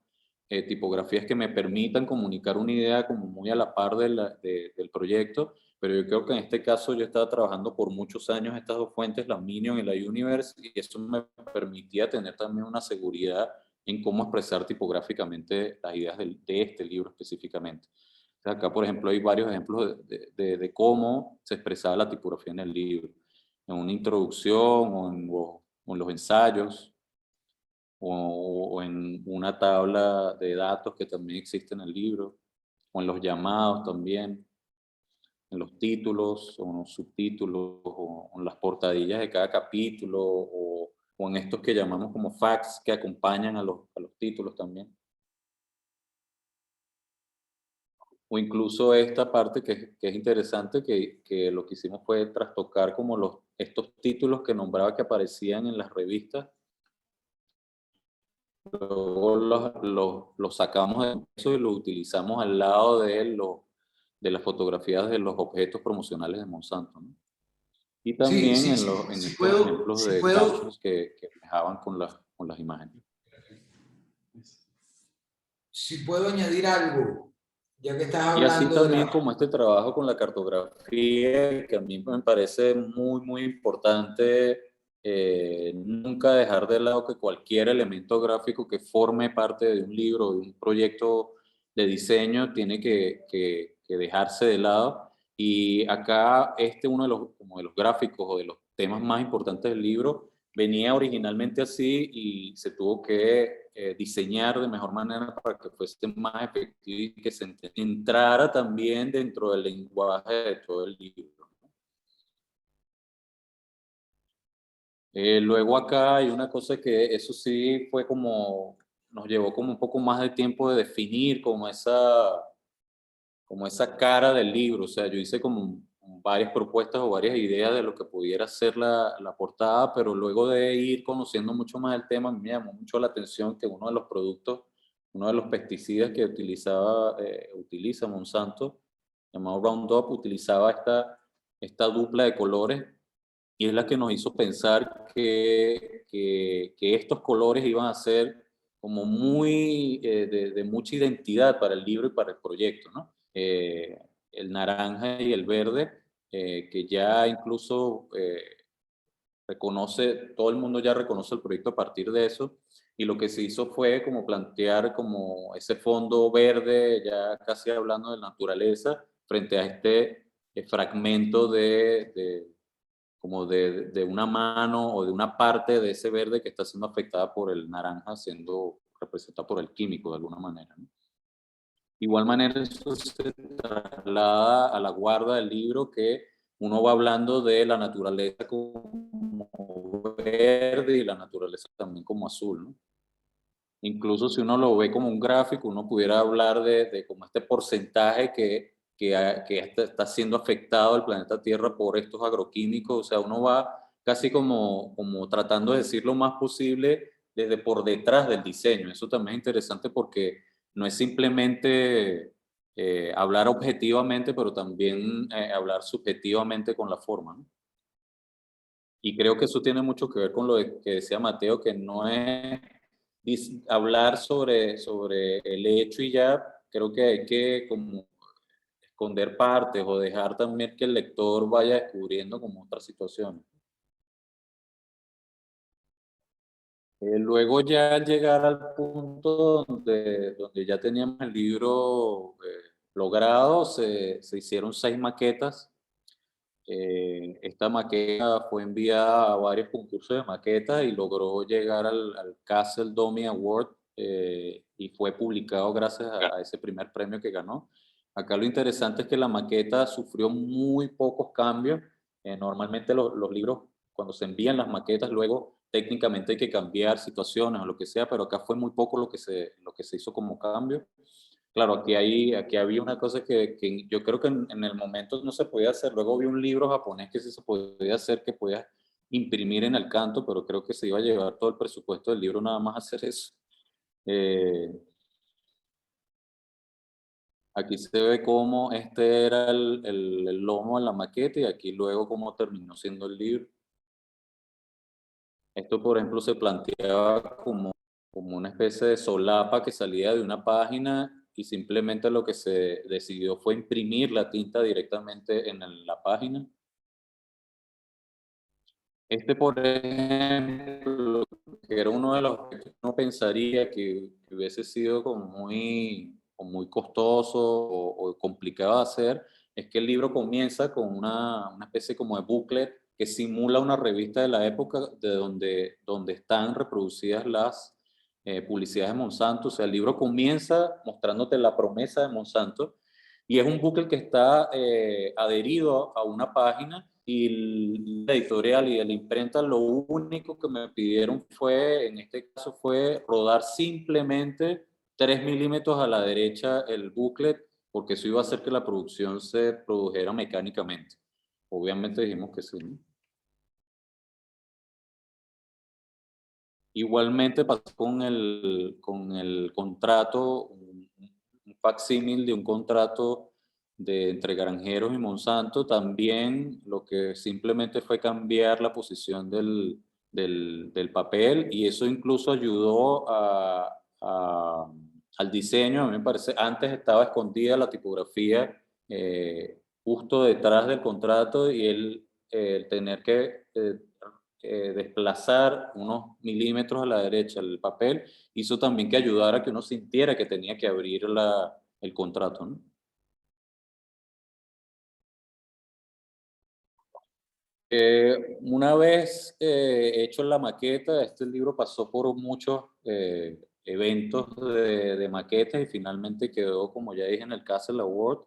tipografías que me permitan comunicar una idea como muy a la par del proyecto, pero yo creo que en este caso yo estaba trabajando por muchos años estas dos fuentes, la Minion y la Universe, y eso me permitía tener también una seguridad en cómo expresar tipográficamente las ideas de este libro específicamente. Entonces, acá, por ejemplo, hay varios ejemplos de cómo se expresaba la tipografía en el libro, en una introducción o en los ensayos o en una tabla de datos que también existe en el libro, o en los llamados también, en los títulos o en los subtítulos o en las portadillas de cada capítulo o en estos que llamamos como facts que acompañan a los títulos también. O incluso esta parte que es interesante, que lo que hicimos fue trastocar como estos títulos que nombraba que aparecían en las revistas, luego los sacamos de eso y los utilizamos al lado de las fotografías de los objetos promocionales de Monsanto, ¿no? Y Sí, también sí, en, sí, en sí estos puedo, ejemplos sí de puedo, captions que dejaban con las imágenes. sí puedo añadir algo, ya que estás Y así hablando de también la... como este trabajo con la cartografía, que a mí me parece muy, muy importante, nunca dejar de lado que cualquier elemento gráfico que forme parte de un libro, de un proyecto de diseño, tiene que dejarse de lado. Y acá uno como de los gráficos o de los temas más importantes del libro, venía originalmente así y se tuvo que diseñar de mejor manera para que fuese más efectivo y que se entrara también dentro del lenguaje de todo el libro. Luego acá hay una cosa que eso sí fue como, nos llevó como un poco más de tiempo de definir como esa cara del libro. O sea, yo hice como varias propuestas o varias ideas de lo que pudiera ser la portada, pero luego de ir conociendo mucho más el tema, me llamó mucho la atención que uno de los productos, uno de los pesticidas que utiliza Monsanto, llamado Roundup, utilizaba esta dupla de colores y es la que nos hizo pensar que estos colores iban a ser como muy de mucha identidad para el libro y para el proyecto, ¿no? El naranja y el verde, que ya incluso todo el mundo ya reconoce el proyecto a partir de eso, y lo que se hizo fue como plantear como ese fondo verde, ya casi hablando de naturaleza, frente a este fragmento como de una mano o de una parte de ese verde que está siendo afectada por el naranja, siendo representada por el químico de alguna manera, ¿no? Igual manera, eso se traslada a la guarda del libro, que uno va hablando de la naturaleza como verde y la naturaleza también como azul, ¿no? Incluso si uno lo ve como un gráfico, uno pudiera hablar de como este porcentaje que está siendo afectado el planeta Tierra por estos agroquímicos. O sea, uno va casi como tratando de decir lo más posible desde por detrás del diseño. Eso también es interesante porque no es simplemente hablar objetivamente, pero también hablar subjetivamente con la forma, ¿no? Y creo que eso tiene mucho que ver con que decía Mateo, que no es hablar sobre el hecho y ya. Creo que hay que como esconder partes o dejar también que el lector vaya descubriendo como otras situaciones. Luego ya al llegar al punto donde ya teníamos el libro logrado, se hicieron 6 maquetas. Esta maqueta fue enviada a varios concursos de maquetas y logró llegar al Castle Domi Award, y fue publicado gracias a ese primer premio que ganó. Acá lo interesante es que la maqueta sufrió muy pocos cambios. Normalmente los libros, cuando se envían las maquetas, luego técnicamente hay que cambiar situaciones o lo que sea, pero acá fue muy poco lo que se hizo como cambio. Claro, aquí había una cosa que yo creo que en el momento no se podía hacer. Luego vi un libro japonés que sí se podía hacer, que podía imprimir en el canto, pero creo que se iba a llevar todo el presupuesto del libro nada más a hacer eso. Eh, Aquí se ve cómo este era el lomo en la maqueta y aquí luego cómo terminó siendo el libro. Esto, por ejemplo, se planteaba como una especie de solapa que salía de una página y simplemente lo que se decidió fue imprimir la tinta directamente en la página. Este, por ejemplo, que era uno de los que uno pensaría que hubiese sido como muy costoso o complicado de hacer, es que el libro comienza con una especie como de booklet que simula una revista de la época donde están reproducidas las publicidades de Monsanto. O sea, el libro comienza mostrándote la promesa de Monsanto y es un booklet que está adherido a una página, y la editorial y la imprenta lo único que me pidieron fue, en este caso fue rodar simplemente 3 milímetros a la derecha el booklet, porque eso iba a hacer que la producción se produjera mecánicamente. Obviamente dijimos que sí, ¿no? Igualmente pasó con el contrato, un facsímil de un contrato entre Granjeros y Monsanto. También lo que simplemente fue cambiar la posición del papel, y eso incluso ayudó al diseño. A mí me parece, antes estaba escondida la tipografía justo detrás del contrato, y el tener que desplazar unos milímetros a la derecha el papel hizo también que ayudara a que uno sintiera que tenía que abrir el contrato, ¿no? Una vez hecho la maqueta, este libro pasó por muchos eventos de maquetas y finalmente quedó, como ya dije, en el Castle Award.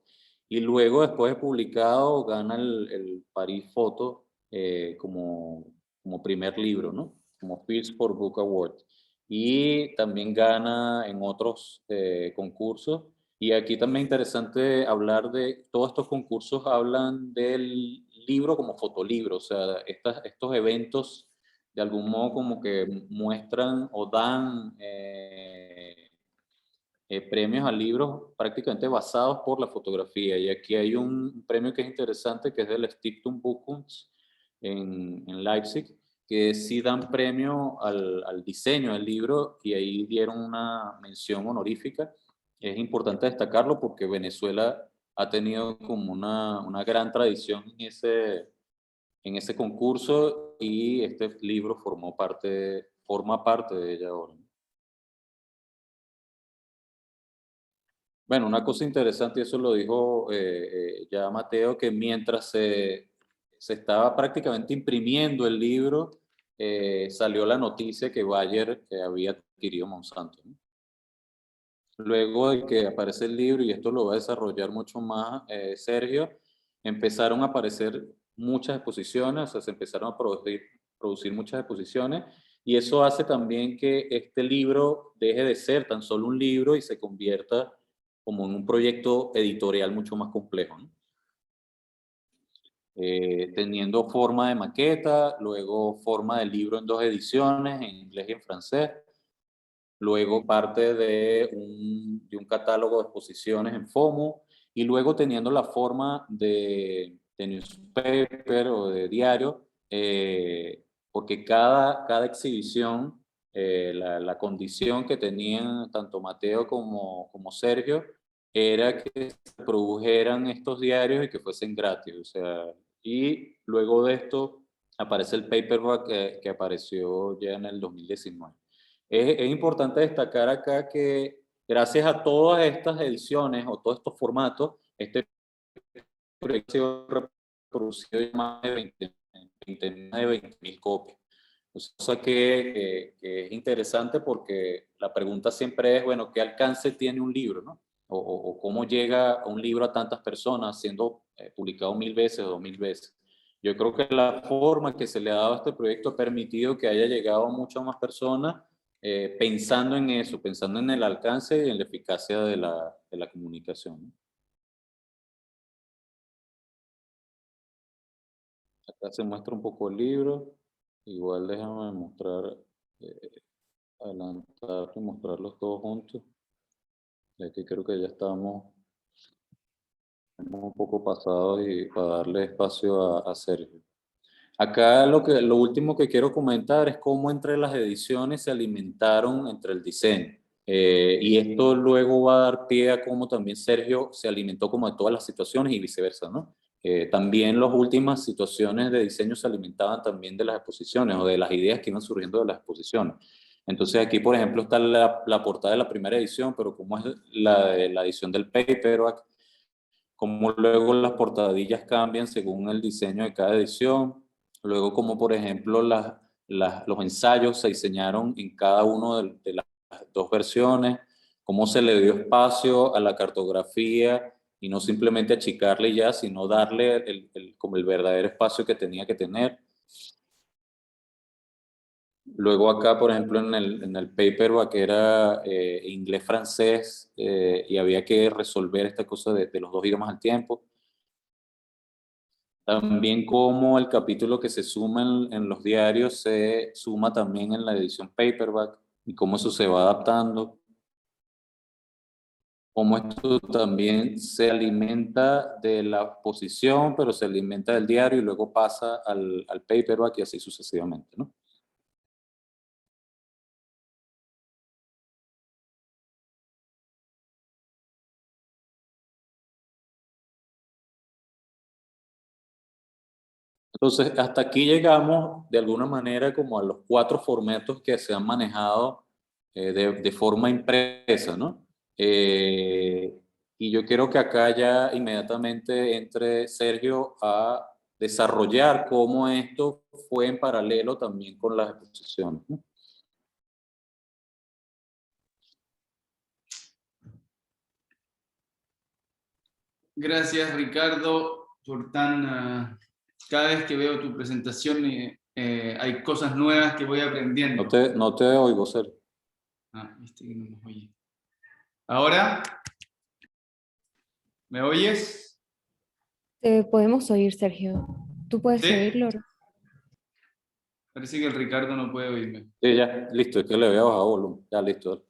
Y luego, después de publicado, gana el Paris Photo como como primer libro, ¿no? Como Fields for Book Award. Y también gana en otros concursos. Y aquí también interesante hablar de, todos estos concursos hablan del libro como fotolibro, o sea, estos eventos de algún modo como que muestran o dan premios a libros prácticamente basados por la fotografía. Y aquí hay un premio que es interesante, que es del Stiftung Buchkunst en Leipzig, que sí dan premio al diseño del libro y ahí dieron una mención honorífica. Es importante destacarlo porque Venezuela ha tenido como una gran tradición en ese concurso y este libro forma parte de ella ahora. Bueno, una cosa interesante, y eso lo dijo ya Mateo, que mientras se estaba prácticamente imprimiendo el libro, salió la noticia que Bayer había adquirido Monsanto, ¿no? Luego de que aparece el libro, y esto lo va a desarrollar mucho más Sergio, empezaron a aparecer muchas exposiciones, o sea, se empezaron a producir muchas exposiciones, y eso hace también que este libro deje de ser tan solo un libro y se convierta como en un proyecto editorial mucho más complejo, ¿no? Teniendo forma de maqueta, luego forma de libro en 2 ediciones, en inglés y en francés, luego parte de un catálogo de exposiciones en FOMO, y luego teniendo la forma de newspaper o de diario, porque cada exhibición, la condición que tenían tanto Mateo como Sergio, era que se produjeran estos diarios y que fuesen gratis, o sea, y luego de esto aparece el paperback que apareció ya en el 2019. Es importante destacar acá que gracias a todas estas ediciones o todos estos formatos, este proyecto ha sido reproducido en más de 20.000 copias. O sea que es interesante porque la pregunta siempre es, bueno, ¿qué alcance tiene un libro, no? O cómo llega un libro a tantas personas siendo publicado 1000 veces o 2000 veces. Yo creo que la forma que se le ha dado a este proyecto ha permitido que haya llegado a muchas más personas pensando en eso, pensando en el alcance y en la eficacia de la comunicación, ¿no? Acá se muestra un poco el libro. Igual déjame mostrar, adelantar y mostrarlos todos juntos. Ya que creo que ya estamos un poco pasados y para darle espacio a Sergio. Acá lo último que quiero comentar es cómo entre las ediciones se alimentaron entre el diseño. Y esto luego va a dar pie a cómo también Sergio se alimentó como de todas las situaciones y viceversa, ¿no? También las últimas situaciones de diseño se alimentaban también de las exposiciones o de las ideas que iban surgiendo de las exposiciones. Entonces aquí, por ejemplo, está la portada de la primera edición, pero como es la edición del paperback, como luego las portadillas cambian según el diseño de cada edición, luego como por ejemplo los ensayos se diseñaron en cada una de las 2 versiones, cómo se le dio espacio a la cartografía y no simplemente achicarle ya, sino darle como el verdadero espacio que tenía que tener. Luego acá, por ejemplo, en el paperback era inglés-francés y había que resolver esta cosa de los 2 idiomas al tiempo. También como el capítulo que se suma en los diarios se suma también en la edición paperback y cómo eso se va adaptando. Cómo esto también se alimenta de la exposición, pero se alimenta del diario y luego pasa al paperback y así sucesivamente, ¿no? Entonces, hasta aquí llegamos de alguna manera como a los 4 formatos que se han manejado de forma impresa, ¿no? Y yo quiero que acá ya inmediatamente entre Sergio a desarrollar cómo esto fue en paralelo también con las exposiciones, ¿no? Gracias, Ricardo, por cada vez que veo tu presentación hay cosas nuevas que voy aprendiendo. No te oigo, Sergio. Viste que no nos oye. ¿Ahora? ¿Me oyes? Te podemos oír, Sergio. ¿Tú puedes ¿Sí? oírlo? Parece que el Ricardo no puede oírme. Sí, ya, listo, es que le había bajado volumen. Ya, listo.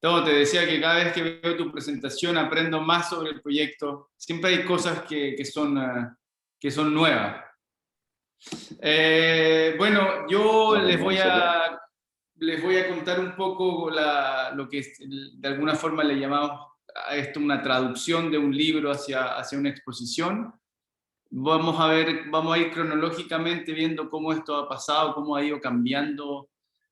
Te decía que cada vez que veo tu presentación aprendo más sobre el proyecto. Siempre hay cosas que son nuevas. Bueno, yo No, les voy a contar un poco lo que de alguna forma le llamamos a esto una traducción de un libro hacia una exposición. Vamos a ir cronológicamente viendo cómo esto ha pasado, cómo ha ido cambiando.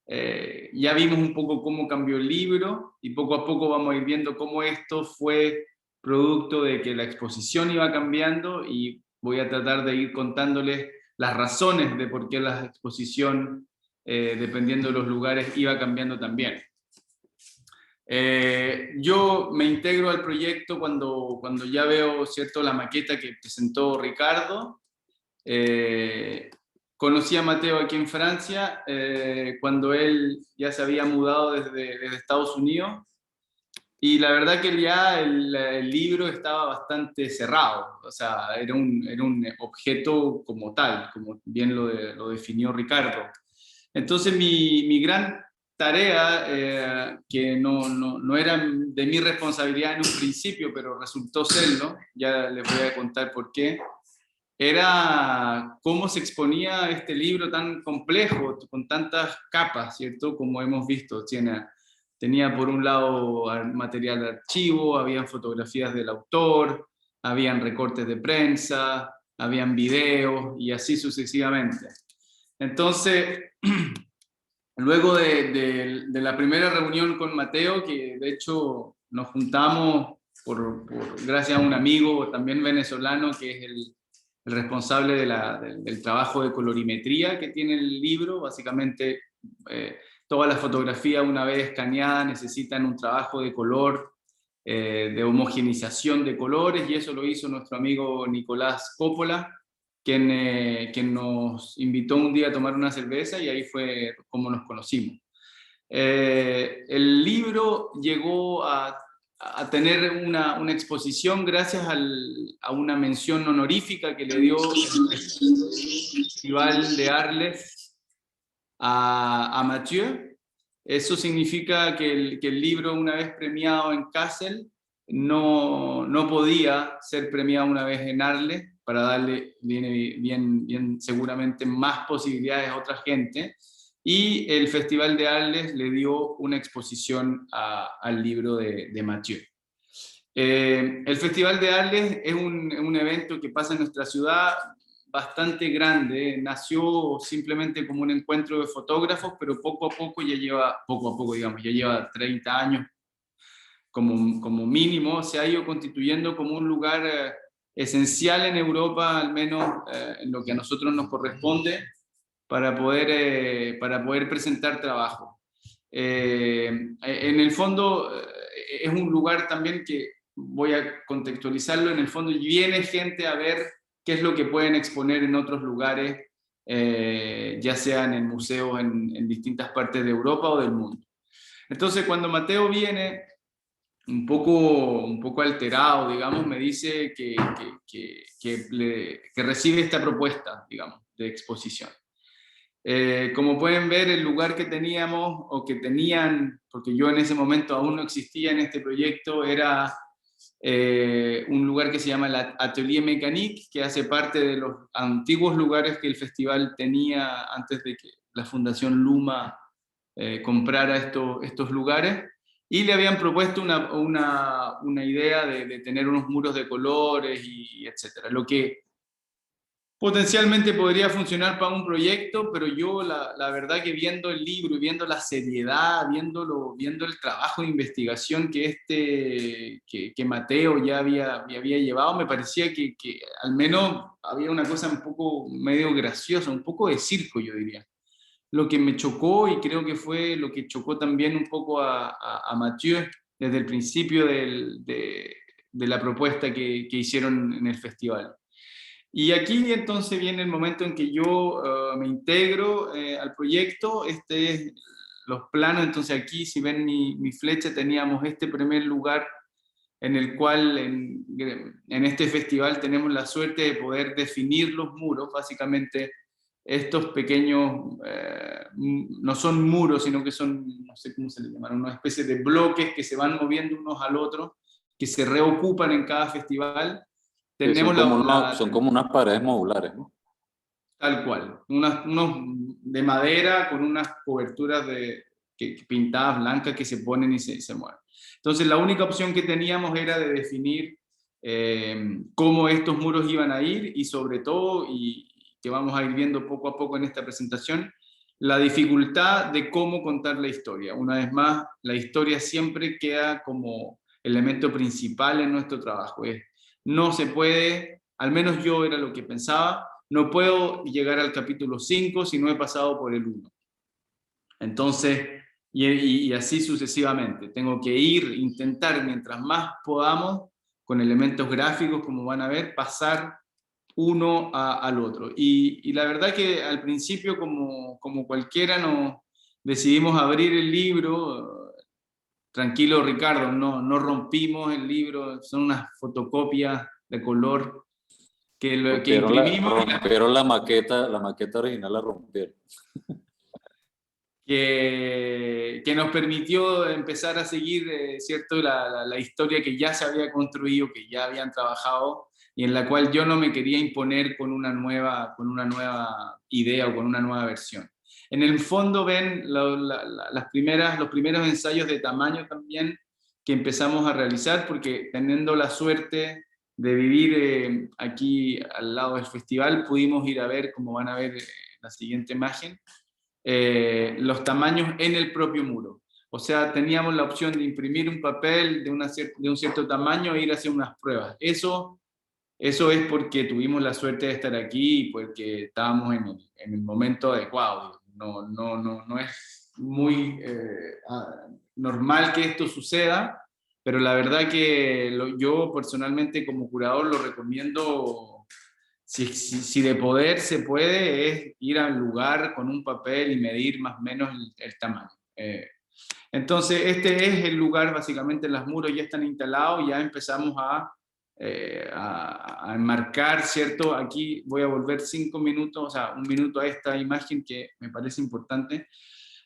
Ya vimos un poco cómo cambió el libro y poco a poco vamos a ir viendo cómo esto fue producto de que la exposición iba cambiando, y voy a tratar de ir contándoles las razones de por qué la exposición, dependiendo de los lugares, iba cambiando también. Yo me integro al proyecto cuando ya veo, ¿cierto?, la maqueta que presentó Ricardo. Conocí a Mateo aquí en Francia cuando él ya se había mudado desde Estados Unidos, y la verdad que ya el libro estaba bastante cerrado, o sea, era un objeto como tal, como bien lo definió Ricardo. Entonces mi gran tarea, que no era de mi responsabilidad en un principio, pero resultó serlo, ya les voy a contar por qué, era cómo se exponía este libro tan complejo, con tantas capas, ¿cierto? Como hemos visto, tenía por un lado material de archivo, habían fotografías del autor, habían recortes de prensa, habían videos y así sucesivamente. Entonces, luego de la primera reunión con Mateo, que de hecho nos juntamos gracias a un amigo también venezolano, que es el responsable del trabajo de colorimetría que tiene el libro. Básicamente, todas las fotografías, una vez escaneadas, necesitan un trabajo de color, de homogeneización de colores, y eso lo hizo nuestro amigo Nicolás Coppola, quien nos invitó un día a tomar una cerveza, y ahí fue como nos conocimos. El libro llegó a tener una exposición gracias a una mención honorífica que le dio el Festival de Arles a Mathieu. Eso significa que el libro, una vez premiado en Kassel, no podía ser premiado una vez en Arles, para darle bien seguramente más posibilidades a otra gente, y el Festival de Arles le dio una exposición al libro de Mathieu. El Festival de Arles es un evento que pasa en nuestra ciudad, bastante grande. Nació simplemente como un encuentro de fotógrafos, pero poco a poco, digamos, ya lleva 30 años como mínimo, se ha ido constituyendo como un lugar esencial en Europa, al menos en lo que a nosotros nos corresponde, para poder presentar trabajo. En el fondo, es un lugar también que, voy a contextualizarlo, en el fondo viene gente a ver qué es lo que pueden exponer en otros lugares, ya sean en museos en distintas partes de Europa o del mundo. Entonces, cuando Mateo viene un poco alterado, digamos, me dice que recibe esta propuesta, digamos, de exposición. Como pueden ver, el lugar que teníamos, o que tenían, porque yo en ese momento aún no existía en este proyecto, era un lugar que se llama el Atelier Mécanique, que hace parte de los antiguos lugares que el festival tenía antes de que la Fundación Luma comprara estos lugares, y le habían propuesto una idea de tener unos muros de colores y etcétera, lo que potencialmente podría funcionar para un proyecto, pero yo la verdad que viendo el libro y viendo la seriedad, viendo el trabajo de investigación que Mateo ya había llevado, me parecía que al menos había una cosa un poco medio graciosa, un poco de circo, yo diría. Lo que me chocó, y creo que fue lo que chocó también un poco a Mathieu desde el principio de la propuesta que hicieron en el festival. Y aquí entonces viene el momento en que yo me integro al proyecto. Este es los planos. Entonces aquí, si ven mi flecha, teníamos este primer lugar en el cual en este festival tenemos la suerte de poder definir los muros. Básicamente estos pequeños, no son muros, sino que son, no sé cómo se le llaman, una especie de bloques que se van moviendo unos al otro, que se reocupan en cada festival. Sí, Tenemos son como unas paredes modulares, ¿no? tal cual, unos de madera con unas coberturas pintadas blancas que se ponen y se mueven. Entonces la única opción que teníamos era de definir cómo estos muros iban a ir, y sobre todo, y que vamos a ir viendo poco a poco en esta presentación, la dificultad de cómo contar la historia. Una vez más, la historia siempre queda como elemento principal en nuestro trabajo. No se puede, al menos yo era lo que pensaba, no puedo llegar al capítulo 5 si no he pasado por el 1. Entonces, y así sucesivamente. Tengo que intentar, mientras más podamos, con elementos gráficos, como van a ver, pasar uno al otro. Y la verdad que al principio, como cualquiera, decidimos abrir el libro. Tranquilo, Ricardo, no rompimos el libro, son unas fotocopias de color que imprimimos. Rompieron la maqueta original la rompieron. Que nos permitió empezar a seguir, ¿cierto? La historia que ya se había construido, que ya habían trabajado, y en la cual yo no me quería imponer con una nueva idea o con una nueva versión. En el fondo ven los primeros ensayos de tamaño también que empezamos a realizar, porque teniendo la suerte de vivir aquí al lado del festival, pudimos ir a ver, como van a ver la siguiente imagen, los tamaños en el propio muro. O sea, teníamos la opción de imprimir un papel de un cierto tamaño e ir a hacer unas pruebas. Eso es porque tuvimos la suerte de estar aquí y porque estábamos en el momento adecuado. No es muy normal que esto suceda, pero la verdad que yo personalmente como curador lo recomiendo. Si de poder se puede, es ir al lugar con un papel y medir más o menos el tamaño. Entonces, este es el lugar, básicamente los muros ya están instalados, ya empezamos a enmarcar, ¿cierto? Aquí voy a volver 5 minutos, o sea, 1 minuto a esta imagen que me parece importante.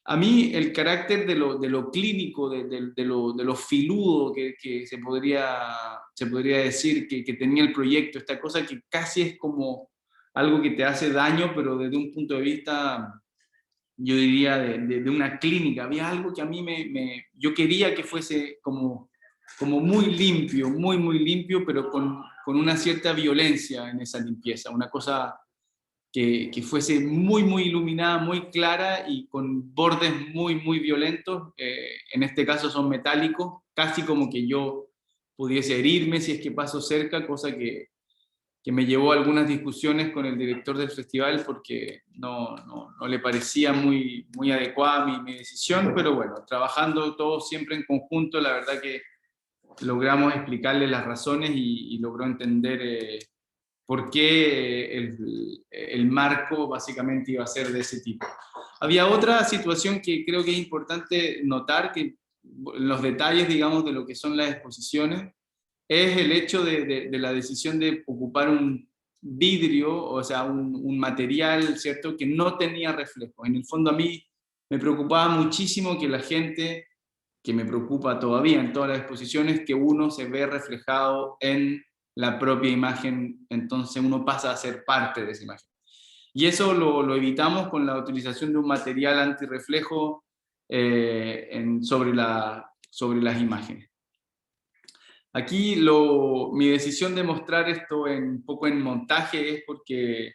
A mí el carácter de lo clínico, de lo filudo que se podría decir que tenía el proyecto, esta cosa que casi es como algo que te hace daño, pero desde un punto de vista, yo diría, de una clínica. Había algo que a mí yo quería que fuese como muy limpio, muy limpio, pero con una cierta violencia en esa limpieza, una cosa que fuese muy iluminada, muy clara y con bordes muy violentos. En este caso son metálicos, casi como que yo pudiese herirme si es que paso cerca, cosa que me llevó a algunas discusiones con el director del festival porque no le parecía muy adecuada mi decisión, pero bueno, trabajando todos siempre en conjunto, la verdad que logramos explicarle las razones y logró entender por qué el marco básicamente iba a ser de ese tipo. Había otra situación que creo que es importante notar, que los detalles, digamos, de lo que son las exposiciones, es el hecho de la decisión de ocupar un vidrio, o sea, un material, ¿cierto?, que no tenía reflejo. En el fondo a mí me preocupaba muchísimo que la gente, que me preocupa todavía en todas las exposiciones, que uno se ve reflejado en la propia imagen, entonces uno pasa a ser parte de esa imagen. Y eso lo evitamos con la utilización de un material antirreflejo sobre las imágenes. Aquí mi decisión de mostrar esto un poco en montaje es porque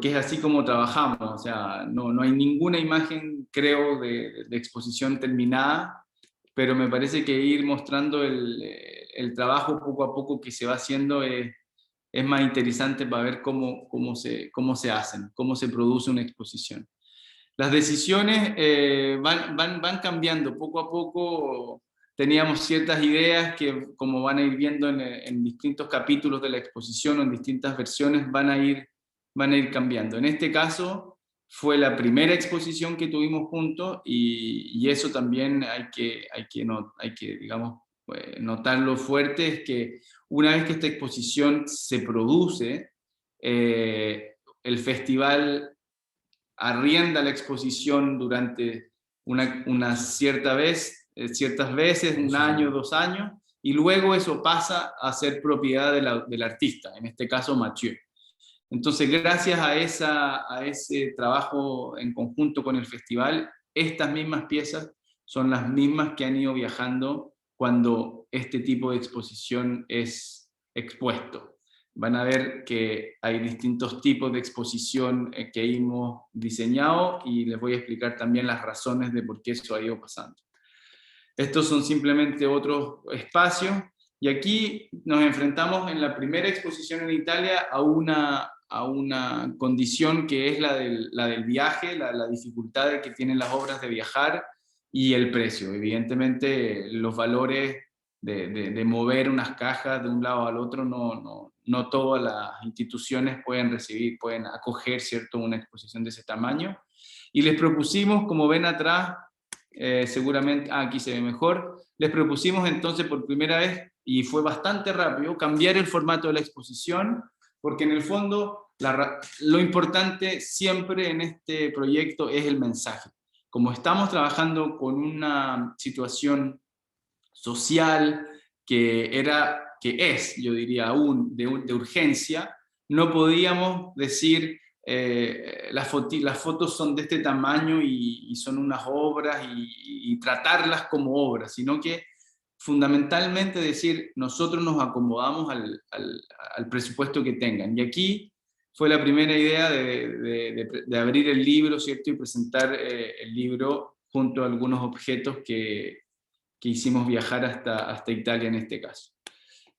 es así como trabajamos. O sea, no hay ninguna imagen, creo, de exposición terminada, pero me parece que ir mostrando el trabajo poco a poco que se va haciendo es más interesante para ver cómo se hacen, cómo se produce una exposición. Las decisiones van cambiando poco a poco. teníamos ciertas ideas que, como van a ir viendo en distintos capítulos de la exposición o en distintas versiones, van a ir cambiando. En este caso, fue la primera exposición que tuvimos juntos y eso también hay que digamos, notarlo fuerte, es que una vez que esta exposición se produce, el festival arrienda la exposición durante ciertas veces, un año, 2 años, y luego eso pasa a ser propiedad del artista, en este caso Mathieu. Entonces, gracias a ese trabajo en conjunto con el festival, estas mismas piezas son las mismas que han ido viajando cuando este tipo de exposición es expuesto. Van a ver que hay distintos tipos de exposición que hemos diseñado y les voy a explicar también las razones de por qué eso ha ido pasando. Estos son simplemente otros espacios y aquí nos enfrentamos en la primera exposición en Italia a una condición que es la del viaje, la dificultad que tienen las obras de viajar y el precio. Evidentemente los valores de mover unas cajas de un lado al otro, no todas las instituciones pueden acoger, ¿cierto?, una exposición de ese tamaño. Y les propusimos, como ven atrás, seguramente, aquí se ve mejor, les propusimos entonces por primera vez, y fue bastante rápido, cambiar el formato de la exposición, porque en el fondo lo importante siempre en este proyecto es el mensaje. Como estamos trabajando con una situación social que es, yo diría aún, de urgencia, no podíamos decir las fotos son de este tamaño y son unas obras y tratarlas como obras, sino que fundamentalmente decir, nosotros nos acomodamos al presupuesto que tengan. Y aquí fue la primera idea de abrir el libro, ¿cierto? Y presentar el libro junto a algunos objetos que hicimos viajar hasta Italia en este caso.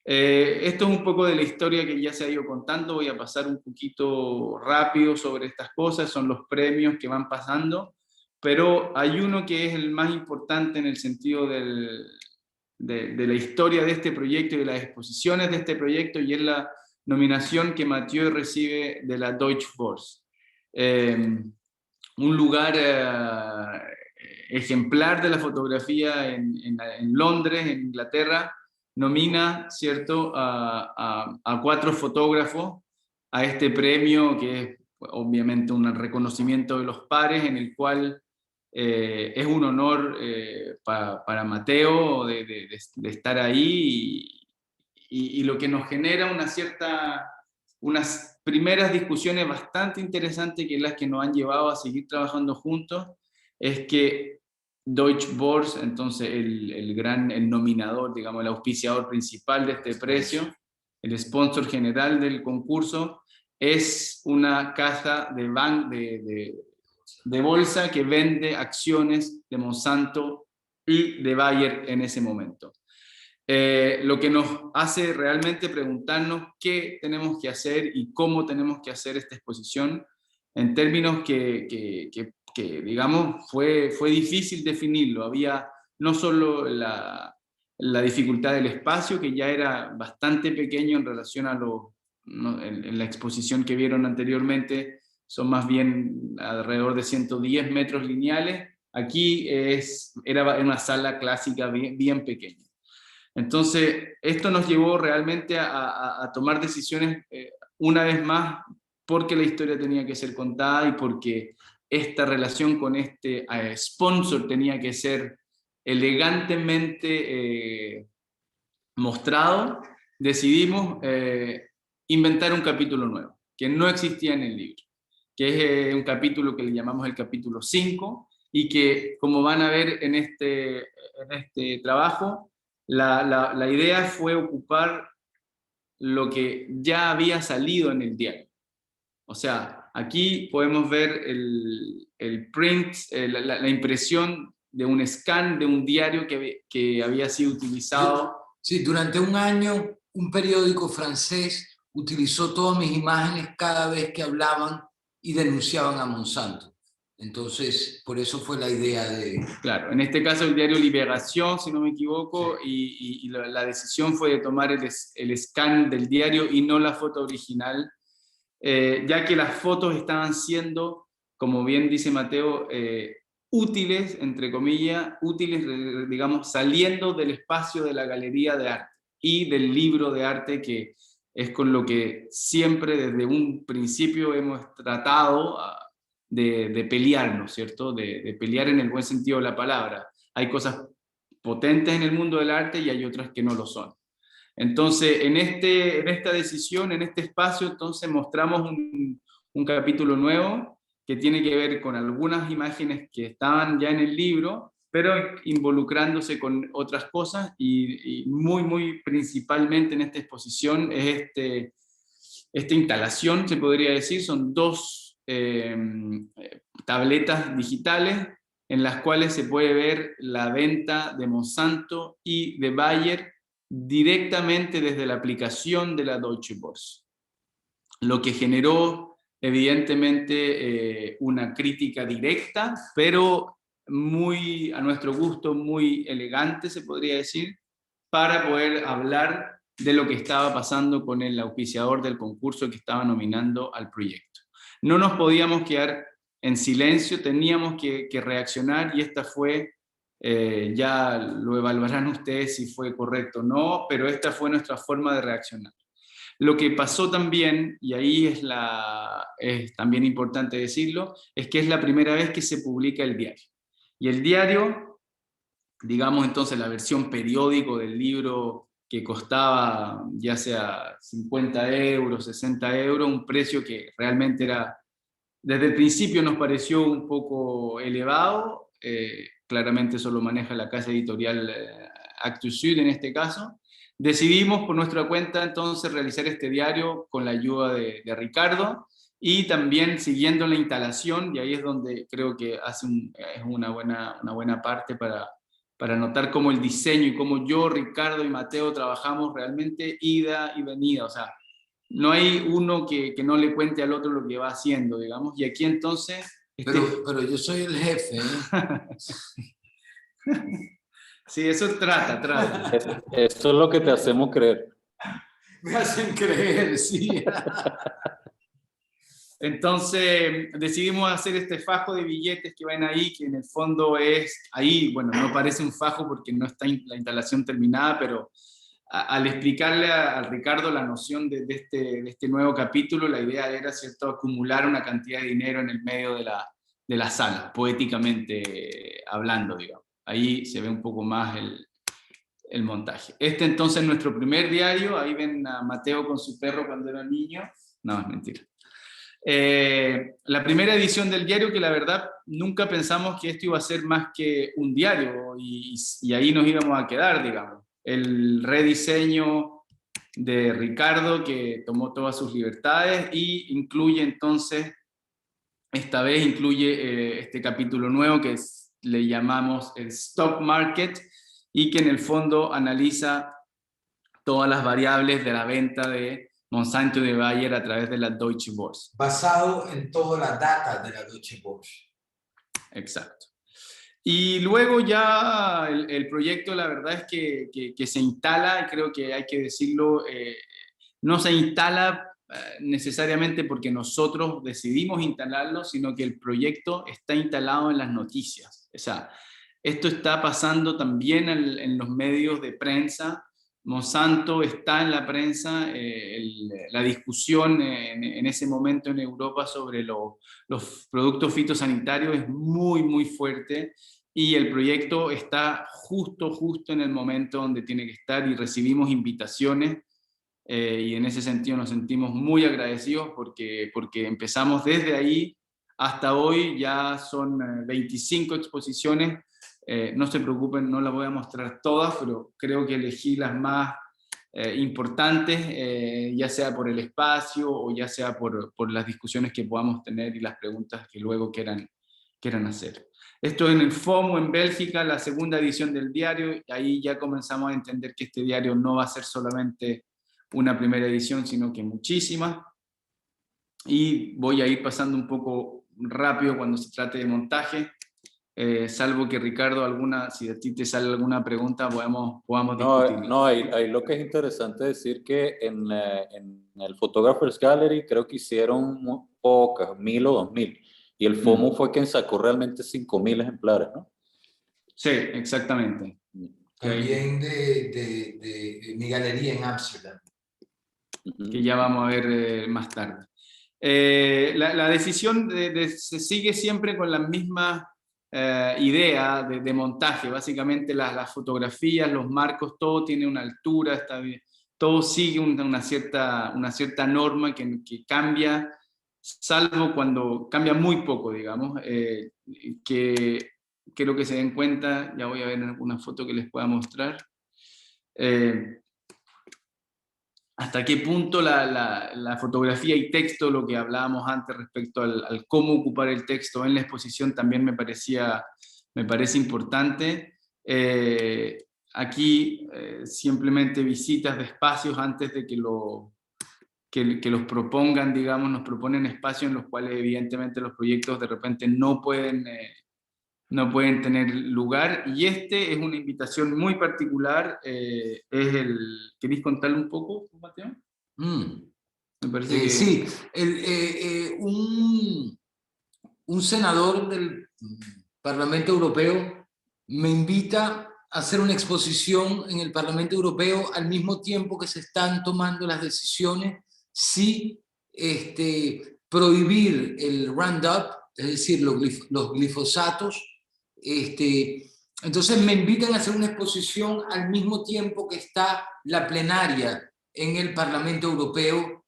Esto es un poco de la historia que ya se ha ido contando, voy a pasar un poquito rápido sobre estas cosas, son los premios que van pasando, pero hay uno que es el más importante en el sentido de la historia de este proyecto y de las exposiciones de este proyecto, y es la nominación que Mathieu recibe de la Deutsche Börse. Un lugar ejemplar de la fotografía en Londres, en Inglaterra, nomina, ¿cierto?, a 4 fotógrafos a este premio, que es obviamente un reconocimiento de los pares, en el cual es un honor para Mateo de estar ahí, y lo que nos genera unas primeras discusiones bastante interesantes, que es las que nos han llevado a seguir trabajando juntos, es que Deutsche Börse, entonces el nominador, digamos, el auspiciador principal de este precio, el sponsor general del concurso, es una casa de bolsa que vende acciones de Monsanto y de Bayer en ese momento. Lo que nos hace realmente preguntarnos qué tenemos que hacer y cómo tenemos que hacer esta exposición, en términos que digamos, fue difícil definirlo. Había no solo la dificultad del espacio, que ya era bastante pequeño en relación a en la exposición que vieron anteriormente, son más bien alrededor de 110 metros lineales. Aquí era una sala clásica bien pequeña. Entonces, esto nos llevó realmente a tomar decisiones una vez más, porque la historia tenía que ser contada y porque esta relación con este sponsor tenía que ser elegantemente mostrado. Decidimos inventar un capítulo nuevo, que no existía en el libro, que es un capítulo que le llamamos el capítulo 5, y que, como van a ver en este trabajo, la idea fue ocupar lo que ya había salido en el diario. O sea, aquí podemos ver el print, la impresión de un scan de un diario que había sido utilizado. Sí, durante un año un periódico francés utilizó todas mis imágenes cada vez que hablaban y denunciaban a Monsanto. Entonces, por eso fue la idea de... Claro, en este caso el diario Liberación, si no me equivoco, y la decisión fue de tomar el scan del diario y no la foto original, ya que las fotos estaban siendo, como bien dice Mateo, útiles, entre comillas, útiles, digamos, saliendo del espacio de la galería de arte y del libro de arte, que es con lo que siempre desde un principio hemos tratado de pelearnos, ¿cierto? De pelear en el buen sentido de la palabra. Hay cosas potentes en el mundo del arte y hay otras que no lo son. Entonces, en esta decisión, en este espacio, entonces mostramos un capítulo nuevo que tiene que ver con algunas imágenes que estaban ya en el libro, pero involucrándose con otras cosas y muy, muy principalmente en esta exposición es esta instalación, se podría decir, son dos tabletas digitales en las cuales se puede ver la venta de Monsanto y de Bayer directamente desde la aplicación de la Deutsche Börse, lo que generó evidentemente una crítica directa, pero muy a nuestro gusto, muy elegante se podría decir, para poder hablar de lo que estaba pasando con el auspiciador del concurso que estaba nominando al proyecto. No nos podíamos quedar en silencio, teníamos que reaccionar y esta fue, ya lo evaluarán ustedes si fue correcto o no, pero esta fue nuestra forma de reaccionar. Lo que pasó también, y ahí es también importante decirlo, es que es la primera vez que se publica el diario. Y el diario, digamos entonces la versión periódico del libro que costaba ya sea 50 euros, 60 euros, un precio que realmente era, desde el principio nos pareció un poco elevado, claramente eso lo maneja la casa editorial Actes Sud en este caso. Decidimos por nuestra cuenta entonces realizar este diario con la ayuda de Ricardo y también siguiendo la instalación, y ahí es donde creo que es una buena parte para notar cómo el diseño y cómo yo, Ricardo y Mateo trabajamos realmente ida y venida, o sea, no hay uno que no le cuente al otro lo que va haciendo, digamos, y aquí entonces... Pero yo soy el jefe, Sí, eso trata. Eso es lo que te hacemos creer. Me hacen creer, sí. Entonces decidimos hacer este fajo de billetes que ven ahí, que en el fondo es, ahí, bueno, no parece un fajo porque no está la instalación terminada, pero al explicarle a Ricardo la noción de este nuevo capítulo, la idea era, ¿cierto?, acumular una cantidad de dinero en el medio de la sala, poéticamente hablando, digamos. Ahí se ve un poco más el montaje. Este entonces es nuestro primer diario, ahí ven a Mateo con su perro cuando era niño, no, es mentira. La primera edición del diario, que la verdad nunca pensamos que esto iba a ser más que un diario y ahí nos íbamos a quedar, digamos. El rediseño de Ricardo, que tomó todas sus libertades y incluye entonces, esta vez incluye este capítulo nuevo que le llamamos el Stock Market y que en el fondo analiza todas las variables de la venta de Monsanto y de Bayer a través de la Deutsche Börse. Basado en toda la data de la Deutsche Börse. Exacto. Y luego ya el proyecto, la verdad es que se instala, creo que hay que decirlo, no se instala necesariamente porque nosotros decidimos instalarlo, sino que el proyecto está instalado en las noticias. O sea, esto está pasando también en los medios de prensa. Monsanto está en la prensa, la discusión en ese momento en Europa sobre los productos fitosanitarios es muy, muy fuerte y el proyecto está justo en el momento donde tiene que estar y recibimos invitaciones y en ese sentido nos sentimos muy agradecidos porque empezamos desde ahí hasta hoy, ya son 25 exposiciones. No se preocupen, no las voy a mostrar todas, pero creo que elegí las más importantes, ya sea por el espacio o ya sea por las discusiones que podamos tener y las preguntas que luego quieran hacer. Esto en el FOMO en Bélgica, la segunda edición del diario, ahí ya comenzamos a entender que este diario no va a ser solamente una primera edición, sino que muchísimas. Y voy a ir pasando un poco rápido cuando se trate de montaje, salvo que Ricardo, si a ti te sale alguna pregunta, podamos discutirla. No, ahí lo que es interesante decir que en el Photographers Gallery creo que hicieron pocas, 1000 o 2000, y el FOMO fue quien sacó realmente 5000 ejemplares, ¿no? Sí, exactamente. También de mi galería en Ámsterdam. Que ya vamos a ver más tarde. La decisión se sigue siempre con la misma idea de montaje. Básicamente las fotografías, los marcos, todo tiene una altura, está bien, todo sigue una cierta norma que cambia, salvo cuando cambia muy poco, digamos, que quiero que se den cuenta. Ya voy a ver alguna foto que les pueda mostrar. Hasta qué punto la fotografía y texto, lo que hablábamos antes respecto al cómo ocupar el texto en la exposición, también me parece importante. Aquí simplemente visitas de espacios antes de que los propongan, digamos, nos proponen espacios en los cuales evidentemente los proyectos de repente no pueden tener lugar, y este es una invitación muy particular. ¿Queréis contarle un poco, Mateo? Me parece que... Sí, un senador del Parlamento Europeo me invita a hacer una exposición en el Parlamento Europeo al mismo tiempo que se están tomando las decisiones si prohibir el Roundup, es decir, los glifosatos. Entonces me invitan a hacer una exposición al mismo tiempo que está la plenaria en el Parlamento Europeo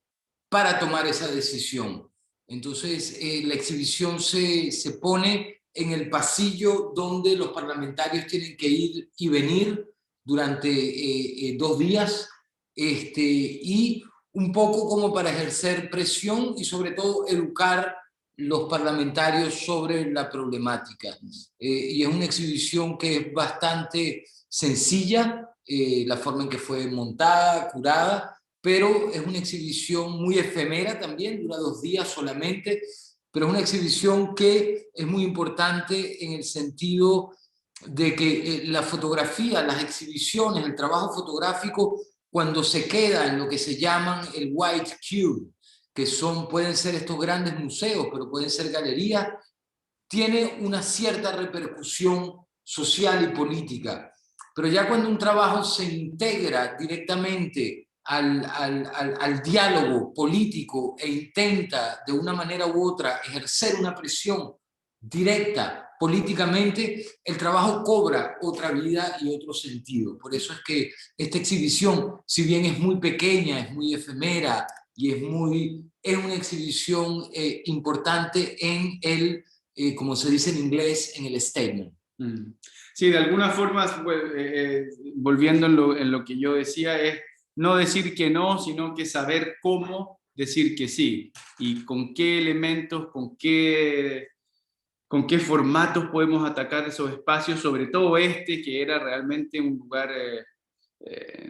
para tomar esa decisión. Entonces la exhibición se pone en el pasillo donde los parlamentarios tienen que ir y venir durante 2 días, y un poco como para ejercer presión y sobre todo educar los parlamentarios sobre la problemática. Y es una exhibición que es bastante sencilla, la forma en que fue montada, curada, pero es una exhibición muy efemera también, dura 2 días solamente, pero es una exhibición que es muy importante en el sentido de que la fotografía, las exhibiciones, el trabajo fotográfico, cuando se queda en lo que se llaman el White Cube, que pueden ser estos grandes museos, pero pueden ser galerías, tiene una cierta repercusión social y política. Pero ya cuando un trabajo se integra directamente al diálogo político e intenta de una manera u otra ejercer una presión directa políticamente, el trabajo cobra otra vida y otro sentido. Por eso es que esta exhibición, si bien es muy pequeña, es muy efemera y es una exhibición importante en como se dice en inglés, en el statement. Sí, de alguna forma, volviendo en lo que yo decía, es no decir que no, sino que saber cómo decir que sí, y con qué elementos, con qué formatos podemos atacar esos espacios, sobre todo que era realmente un lugar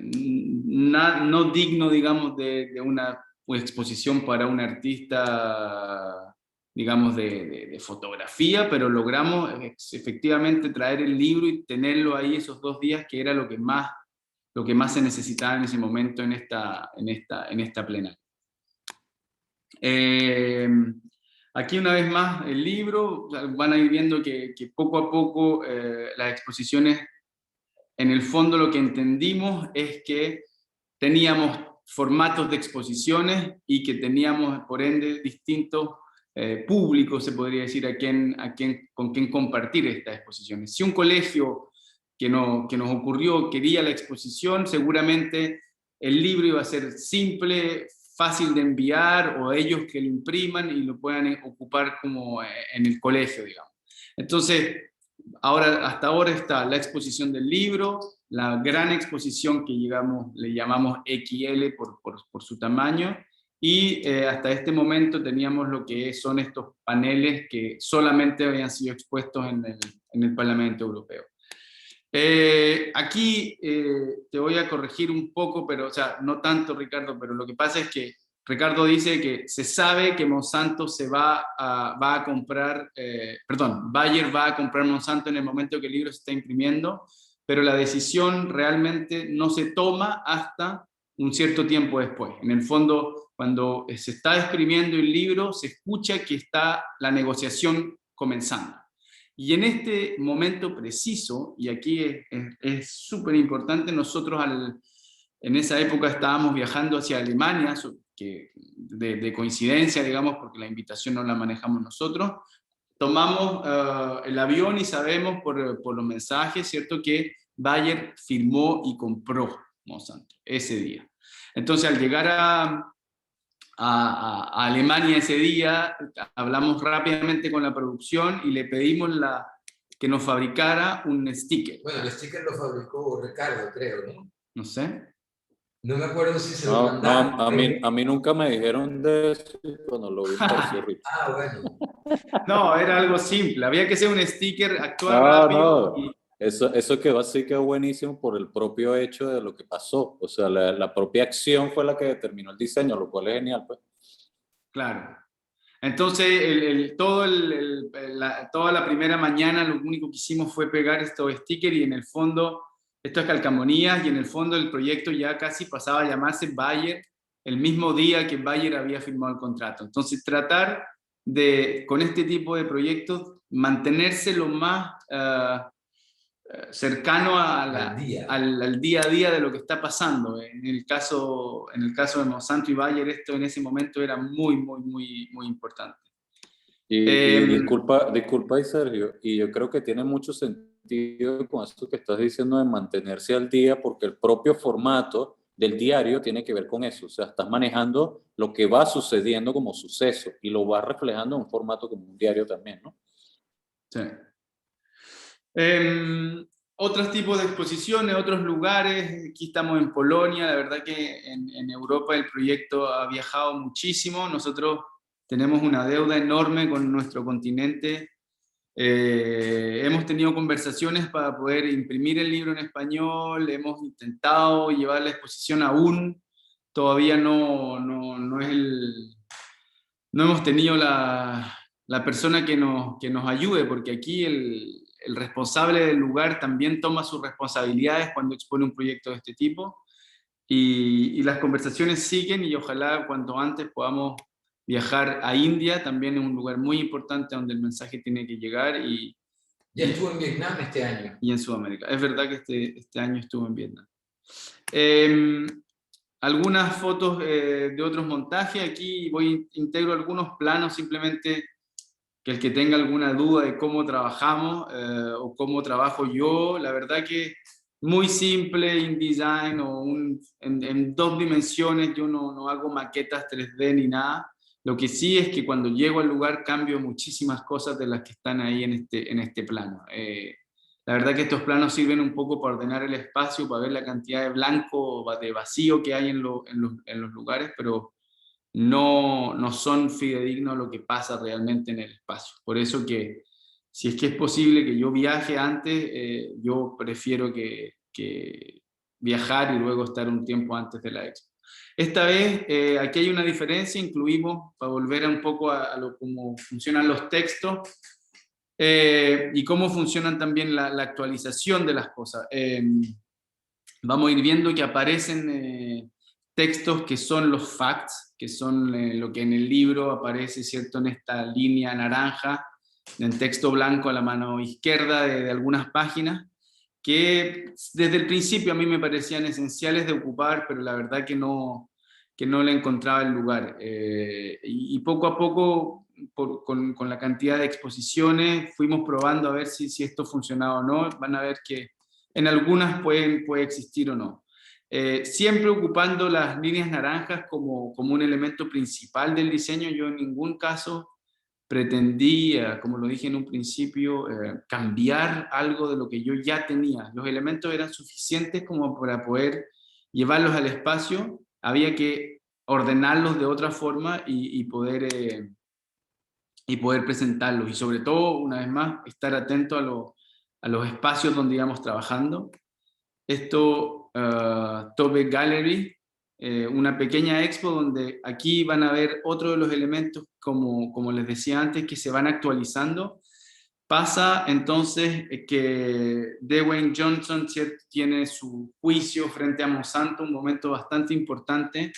no digno, digamos, de una exposición para un artista, digamos, de fotografía, pero logramos efectivamente traer el libro y tenerlo ahí esos 2 días, que era lo que más se necesitaba en ese momento en esta plenaria. Aquí una vez más el libro, van a ir viendo que poco a poco las exposiciones, en el fondo lo que entendimos es que teníamos formatos de exposiciones y que teníamos por ende distintos públicos, se podría decir, con quien compartir estas exposiciones. Si un colegio que nos ocurrió quería la exposición, seguramente el libro iba a ser simple, fácil de enviar, o ellos que lo impriman y lo puedan ocupar como en el colegio, digamos. Entonces, hasta ahora está la exposición del libro, la gran exposición que le llamamos XL por su tamaño, y hasta este momento teníamos lo que son estos paneles que solamente habían sido expuestos en el Parlamento Europeo. Aquí te voy a corregir un poco, pero, o sea, no tanto, Ricardo, pero lo que pasa es que Ricardo dice que se sabe que Monsanto va a comprar, Bayer va a comprar Monsanto en el momento que el libro se está imprimiendo, pero la decisión realmente no se toma hasta un cierto tiempo después. En el fondo, cuando se está escribiendo el libro, se escucha que está la negociación comenzando. Y en este momento preciso, y aquí es súper importante, nosotros en esa época estábamos viajando hacia Alemania, que de coincidencia, digamos, porque la invitación no la manejamos nosotros, tomamos el avión y sabemos por los mensajes, ¿cierto?, que Bayer firmó y compró Monsanto ese día. Entonces, al llegar a Alemania ese día, hablamos rápidamente con la producción y le pedimos que nos fabricara un sticker. Bueno, el sticker lo fabricó Ricardo, creo, ¿no? No sé. No me acuerdo si se lo mandaron. No, a mí nunca me dijeron de eso cuando lo vi pareció Richard. Ah, bueno. No, era algo simple. Había que hacer un sticker, actuar No, rápido. no. Eso quedó así, quedó buenísimo por el propio hecho de lo que pasó. O sea, la propia acción fue la que determinó el diseño, lo cual es genial, pues. Claro. Entonces, toda la primera mañana lo único que hicimos fue pegar estos stickers y en el fondo, estas calcamonías, y en el fondo el proyecto ya casi pasaba a llamarse Bayer, el mismo día que Bayer había firmado el contrato. Entonces, tratar de, con este tipo de proyectos, mantenerse lo más cercano al día a día de lo que está pasando. En el caso de Monsanto y Bayer, esto en ese momento era muy, muy, muy, muy importante. Y disculpa ahí, Sergio, y yo creo que tiene mucho sentido con esto que estás diciendo de mantenerse al día, porque el propio formato del diario tiene que ver con eso. O sea, estás manejando lo que va sucediendo como suceso y lo vas reflejando en un formato como un diario también, ¿no? Sí. Otros tipos de exposiciones, otros lugares. Aquí estamos en Polonia. La verdad que en Europa el proyecto ha viajado muchísimo. Nosotros tenemos una deuda enorme con nuestro continente. Hemos tenido conversaciones para poder imprimir el libro en español. Hemos intentado llevar la exposición aún. Todavía no hemos tenido la persona que nos ayude, porque aquí el responsable del lugar también toma sus responsabilidades cuando expone un proyecto de este tipo, y las conversaciones siguen, y ojalá cuanto antes podamos viajar a India, también es un lugar muy importante donde el mensaje tiene que llegar, Ya estuvo en Vietnam este año. Y en Sudamérica. Es verdad que este año estuvo en Vietnam. Algunas fotos de otros montajes. Aquí integro algunos planos, simplemente que el que tenga alguna duda de cómo trabajamos o cómo trabajo yo, la verdad que muy simple, InDesign o en 2 dimensiones. Yo no hago maquetas 3D ni nada. Lo que sí es que cuando llego al lugar cambio muchísimas cosas de las que están ahí en este plano. La verdad que estos planos sirven un poco para ordenar el espacio, para ver la cantidad de blanco o de vacío que hay en los lugares, pero no son fidedignos a lo que pasa realmente en el espacio. Por eso que, si es que es posible que yo viaje antes, yo prefiero que viajar y luego estar un tiempo antes de la expo. Esta vez, aquí hay una diferencia. Incluimos, para volver un poco a cómo funcionan los textos, y cómo funcionan también la actualización de las cosas. Vamos a ir viendo que aparecen textos que son los facts, que son lo que en el libro aparece, ¿cierto?, en esta línea naranja, en texto blanco a la mano izquierda de algunas páginas, que desde el principio a mí me parecían esenciales de ocupar, pero la verdad que no le encontraba el lugar. Y poco a poco, con la cantidad de exposiciones, fuimos probando a ver si esto funcionaba o no. Van a ver que en algunas puede existir o no. Siempre ocupando las líneas naranjas como un elemento principal del diseño. Yo en ningún caso pretendí, como lo dije en un principio, cambiar algo de lo que yo ya tenía. Los elementos eran suficientes como para poder llevarlos al espacio. Había que ordenarlos de otra forma y poder presentarlos. Y sobre todo, una vez más, estar atento a los espacios donde íbamos trabajando. Esto, Tobe Gallery, una pequeña expo donde aquí van a ver otro de los elementos, como les decía antes, que se van actualizando. Pasa entonces que Dwayne Johnson, ¿cierto?, tiene su juicio frente a Monsanto, un momento bastante importante,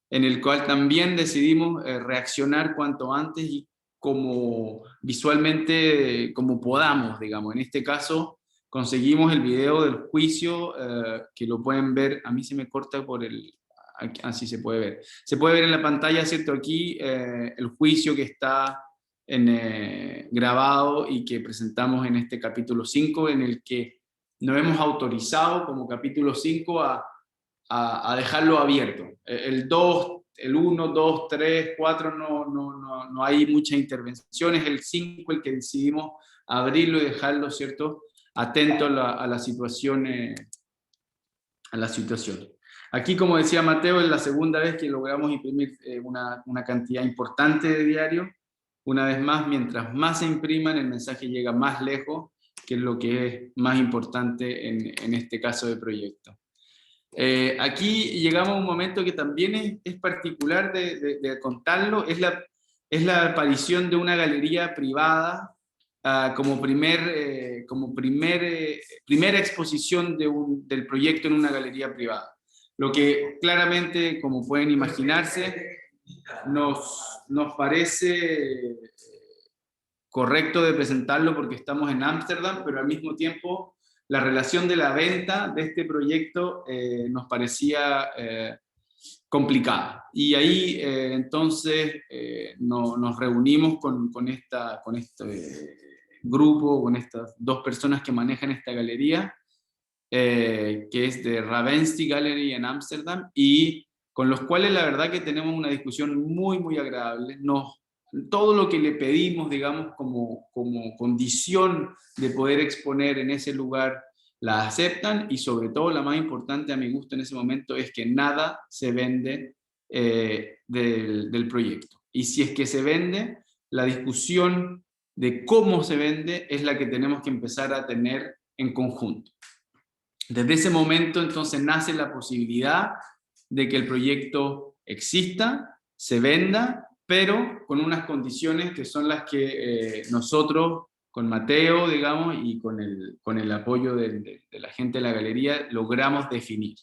en el cual también decidimos reaccionar cuanto antes y como visualmente como podamos, digamos. En este caso conseguimos el video del juicio, que lo pueden ver, a mí se me corta por el... Así se puede ver. Se puede ver en la pantalla, ¿cierto? Aquí el juicio que está grabado y que presentamos en este capítulo 5, en el que nos hemos autorizado como capítulo 5 a dejarlo abierto. El 2, el 1, 2, 3, 4 no hay mucha intervención, es el 5 el que decidimos abrirlo y dejarlo, ¿cierto?, atento a la situación. Aquí, como decía Mateo, es la segunda vez que logramos imprimir una cantidad importante de diarios. Una vez más, mientras más se impriman, el mensaje llega más lejos, que es lo que es más importante en este caso de proyecto. Aquí llegamos a un momento que también es particular de contarlo, es la aparición de una galería privada como primera exposición del proyecto en una galería privada. Lo que claramente, como pueden imaginarse, nos parece correcto de presentarlo porque estamos en Ámsterdam, pero al mismo tiempo la relación de la venta de este proyecto nos parecía complicada. Y ahí entonces nos reunimos con este grupo, con estas dos personas que manejan esta galería, que es de Ravensty Gallery en Ámsterdam, y con los cuales la verdad que tenemos una discusión muy, muy agradable. Todo lo que le pedimos, digamos, como condición de poder exponer en ese lugar, la aceptan, y sobre todo, la más importante a mi gusto en ese momento, es que nada se vende del proyecto. Y si es que se vende, la discusión de cómo se vende es la que tenemos que empezar a tener en conjunto. Desde ese momento, entonces, nace la posibilidad de que el proyecto exista, se venda, pero con unas condiciones que son las que nosotros, con Mateo, digamos, y con el apoyo de la gente de la galería, logramos definir.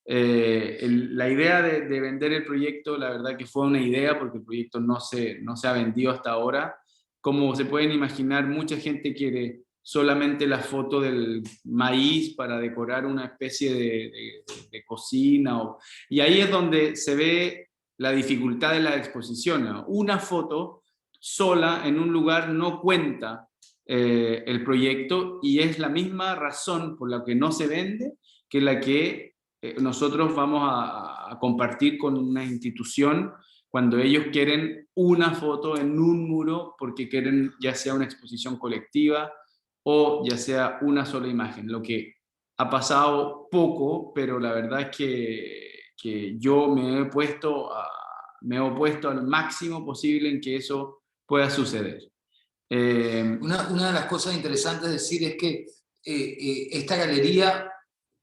La idea de vender el proyecto, la verdad que fue una idea, porque el proyecto no se ha vendido hasta ahora. Como se pueden imaginar, mucha gente quiere solamente la foto del maíz para decorar una especie de cocina. Y ahí es donde se ve la dificultad de la exposición, ¿no? Una foto sola en un lugar no cuenta el proyecto, y es la misma razón por la que no se vende que la que nosotros vamos a compartir con una institución cuando ellos quieren una foto en un muro porque quieren ya sea una exposición colectiva o ya sea una sola imagen, lo que ha pasado poco, pero la verdad es que yo me he opuesto al máximo posible en que eso pueda suceder. Una de las cosas interesantes de decir es que esta galería,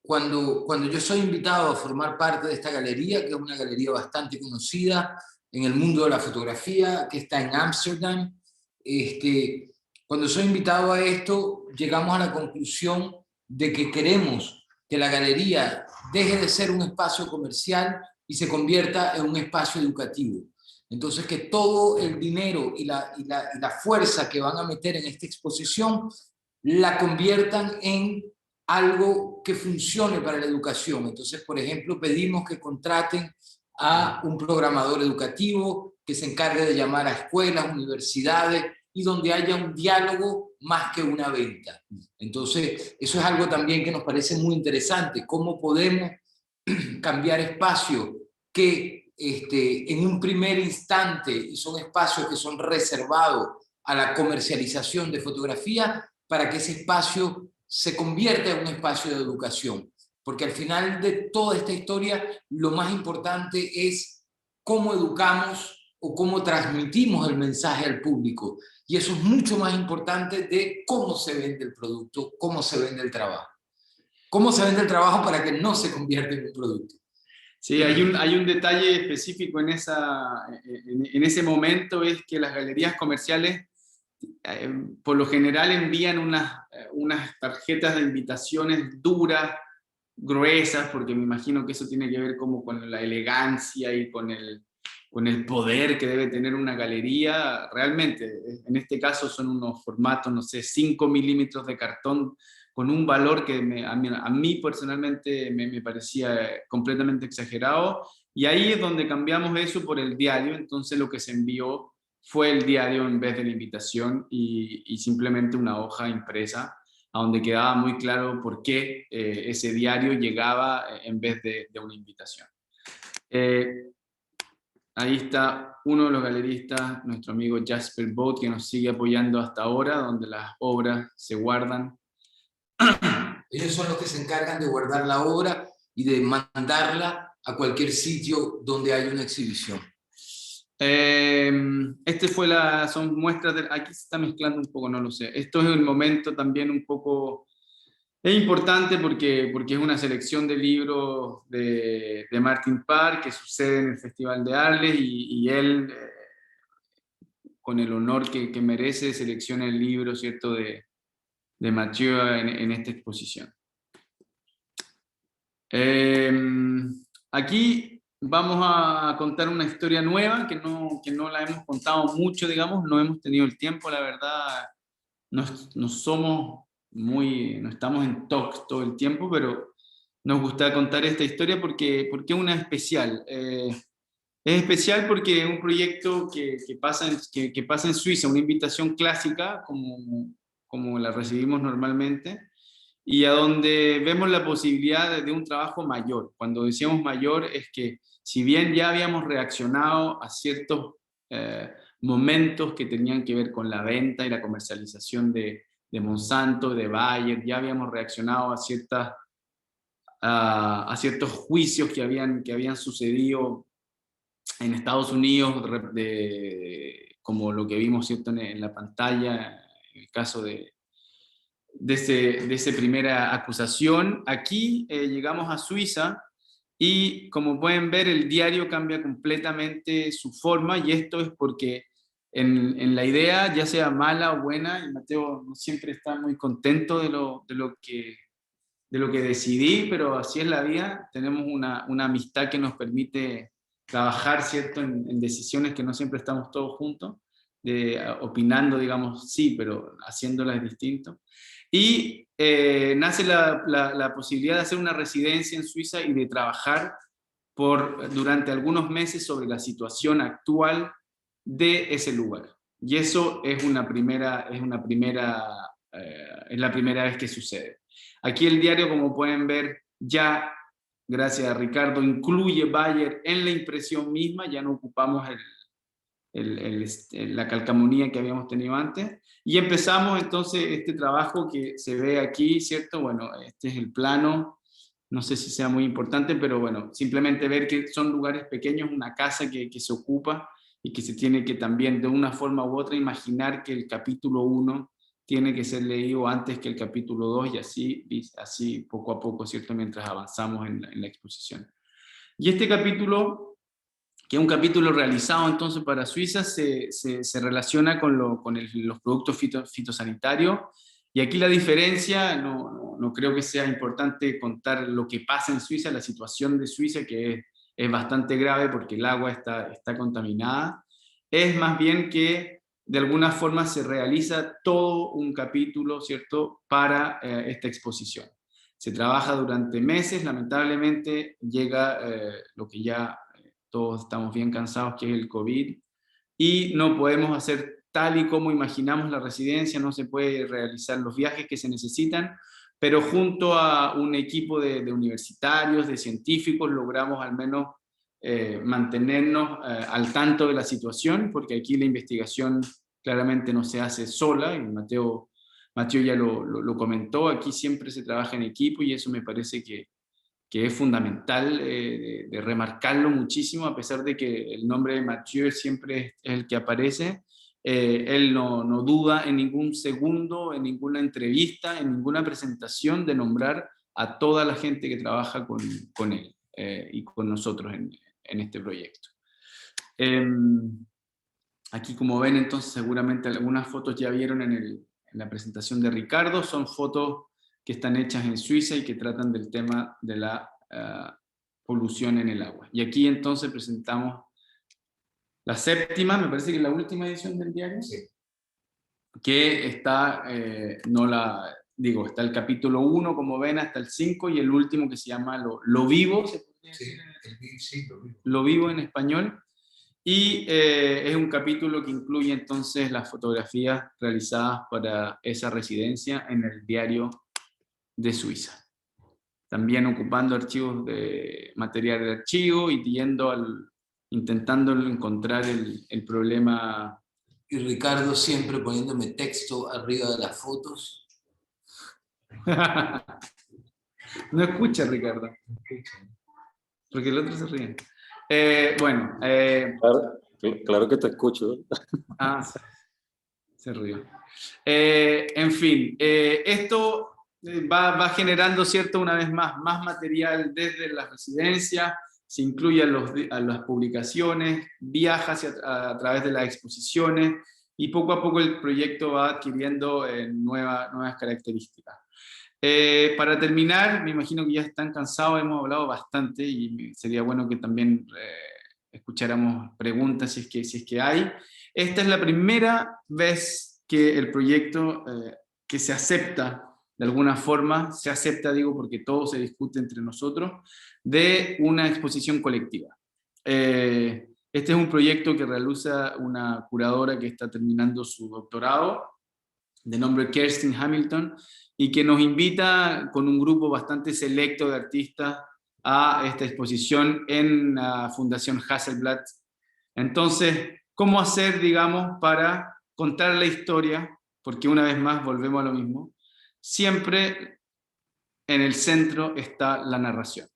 cuando yo soy invitado a formar parte de esta galería, que es una galería bastante conocida en el mundo de la fotografía, que está en Ámsterdam, cuando soy invitado a esto, llegamos a la conclusión de que queremos que la galería deje de ser un espacio comercial y se convierta en un espacio educativo. Entonces, que todo el dinero y la fuerza que van a meter en esta exposición la conviertan en algo que funcione para la educación. Entonces, por ejemplo, pedimos que contraten a un programador educativo que se encargue de llamar a escuelas, universidades, y donde haya un diálogo más que una venta. Entonces, eso es algo también que nos parece muy interesante, cómo podemos cambiar espacios que en un primer instante, y son espacios que son reservados a la comercialización de fotografía, para que ese espacio se convierta en un espacio de educación. Porque al final de toda esta historia, lo más importante es cómo educamos o cómo transmitimos el mensaje al público. Y eso es mucho más importante de cómo se vende el producto, cómo se vende el trabajo. Cómo se vende el trabajo para que no se convierta en un producto. Sí, hay un detalle específico en ese momento, es que las galerías comerciales por lo general envían unas tarjetas de invitaciones duras, gruesas, porque me imagino que eso tiene que ver como con la elegancia y con el poder que debe tener una galería. Realmente, en este caso son unos formatos, no sé, 5 milímetros de cartón, con un valor que a mí personalmente me parecía completamente exagerado, y ahí es donde cambiamos eso por el diario. Entonces lo que se envió fue el diario en vez de la invitación, y simplemente una hoja impresa, a donde quedaba muy claro por qué ese diario llegaba en vez de una invitación. Ahí está uno de los galeristas, nuestro amigo Jasper Boat, que nos sigue apoyando hasta ahora, donde las obras se guardan. Ellos son los que se encargan de guardar la obra y de mandarla a cualquier sitio donde haya una exhibición. Son muestras aquí se está mezclando un poco, no lo sé. Esto es el momento también un poco, es importante porque es una selección de libros de Martin Parr que sucede en el Festival de Arles, y él, con el honor que merece, selecciona el libro, ¿cierto?, de Mathieu en esta exposición. Aquí vamos a contar una historia nueva que no la hemos contado mucho, digamos, no hemos tenido el tiempo, la verdad. No estamos en talks todo el tiempo, pero nos gusta contar esta historia porque es una especial. Es especial porque es un proyecto que pasa en Suiza, una invitación clásica como la recibimos normalmente, y a donde vemos la posibilidad de un trabajo mayor. Cuando decíamos mayor, es que si bien ya habíamos reaccionado a ciertos momentos que tenían que ver con la venta y la comercialización de Monsanto, de Bayer, ya habíamos reaccionado a ciertos juicios que habían sucedido en Estados Unidos, como lo que vimos, ¿cierto?, en la pantalla, en el caso de esa primera acusación. Aquí llegamos a Suiza, y como pueden ver, el diario cambia completamente su forma, y esto es porque en la idea, ya sea mala o buena, y Mateo no siempre está muy contento de lo que decidí, pero así es la vida. Tenemos una amistad que nos permite trabajar, ¿cierto?, en decisiones que no siempre estamos todos juntos, opinando, digamos, sí, pero haciéndolas distinto. Y nace la posibilidad de hacer una residencia en Suiza y de trabajar durante algunos meses sobre la situación actual de ese lugar. Y eso es la primera vez que sucede. Aquí el diario, como pueden ver, ya, gracias a Ricardo, incluye Bayer en la impresión misma. Ya no ocupamos la calcamonía que habíamos tenido antes, y empezamos entonces este trabajo que se ve aquí, ¿cierto? Bueno, este es el plano, no sé si sea muy importante, pero bueno, simplemente ver que son lugares pequeños, una casa que se ocupa, y que se tiene que también, de una forma u otra, imaginar que el capítulo 1 tiene que ser leído antes que el capítulo 2, y así poco a poco, ¿cierto?, mientras avanzamos en la exposición. Y este capítulo, que es un capítulo realizado entonces para Suiza, se relaciona con los productos fitosanitarios. Y aquí la diferencia, no creo que sea importante contar lo que pasa en Suiza, la situación de Suiza, que es bastante grave porque el agua está contaminada. Es más bien que de alguna forma se realiza todo un capítulo, ¿cierto?, para esta exposición. Se trabaja durante meses, lamentablemente llega lo que ya todos estamos bien cansados, que es el COVID, y no podemos hacer tal y como imaginamos la residencia, no se puede realizar los viajes que se necesitan, pero junto a un equipo de universitarios, de científicos, logramos al menos mantenernos al tanto de la situación, porque aquí la investigación claramente no se hace sola, y Mateo ya lo comentó, aquí siempre se trabaja en equipo, y eso me parece que es fundamental de remarcarlo muchísimo, a pesar de que el nombre de Mathieu siempre es el que aparece. Él no duda en ningún segundo, en ninguna entrevista, en ninguna presentación, de nombrar a toda la gente que trabaja con él. y con nosotros en este proyecto. Aquí, como ven, entonces seguramente algunas fotos ya vieron en la presentación de Ricardo, son fotos que están hechas en Suiza y que tratan del tema de la polución en el agua. Y aquí entonces presentamos la séptima, me parece que es la última edición del diario, Sí. que está, está el capítulo 1, como ven, hasta el 5, y el último que se llama Lo Vivo, ¿se podría decir? Sí, lo vivo. Lo Vivo en español. Y es un capítulo que incluye entonces las fotografías realizadas para esa residencia en el diario de Suiza. También ocupando archivos de material de archivo y intentando encontrar el problema. Y Ricardo siempre poniéndome texto arriba de las fotos. No escucha, Ricardo, porque el otro se ríe. Claro que te escucho. Ah, se rió. En fin, esto va generando, ¿cierto? Una vez más material desde la residencia, se incluye a las publicaciones, viaja a través de las exposiciones, y poco a poco el proyecto va adquiriendo nuevas características. Para terminar, me imagino que ya están cansados, hemos hablado bastante y sería bueno que también escucháramos preguntas si es que hay. Esta es la primera vez que el proyecto que se acepta, de alguna forma, se acepta, digo, porque todo se discute entre nosotros, de una exposición colectiva. Este es un proyecto que realiza una curadora que está terminando su doctorado, de nombre Kerstin Hamilton, y que nos invita con un grupo bastante selecto de artistas a esta exposición en la Fundación Hasselblad. Entonces, ¿cómo hacer, digamos, para contar la historia? Porque una vez más volvemos a lo mismo. Siempre en el centro está la narración.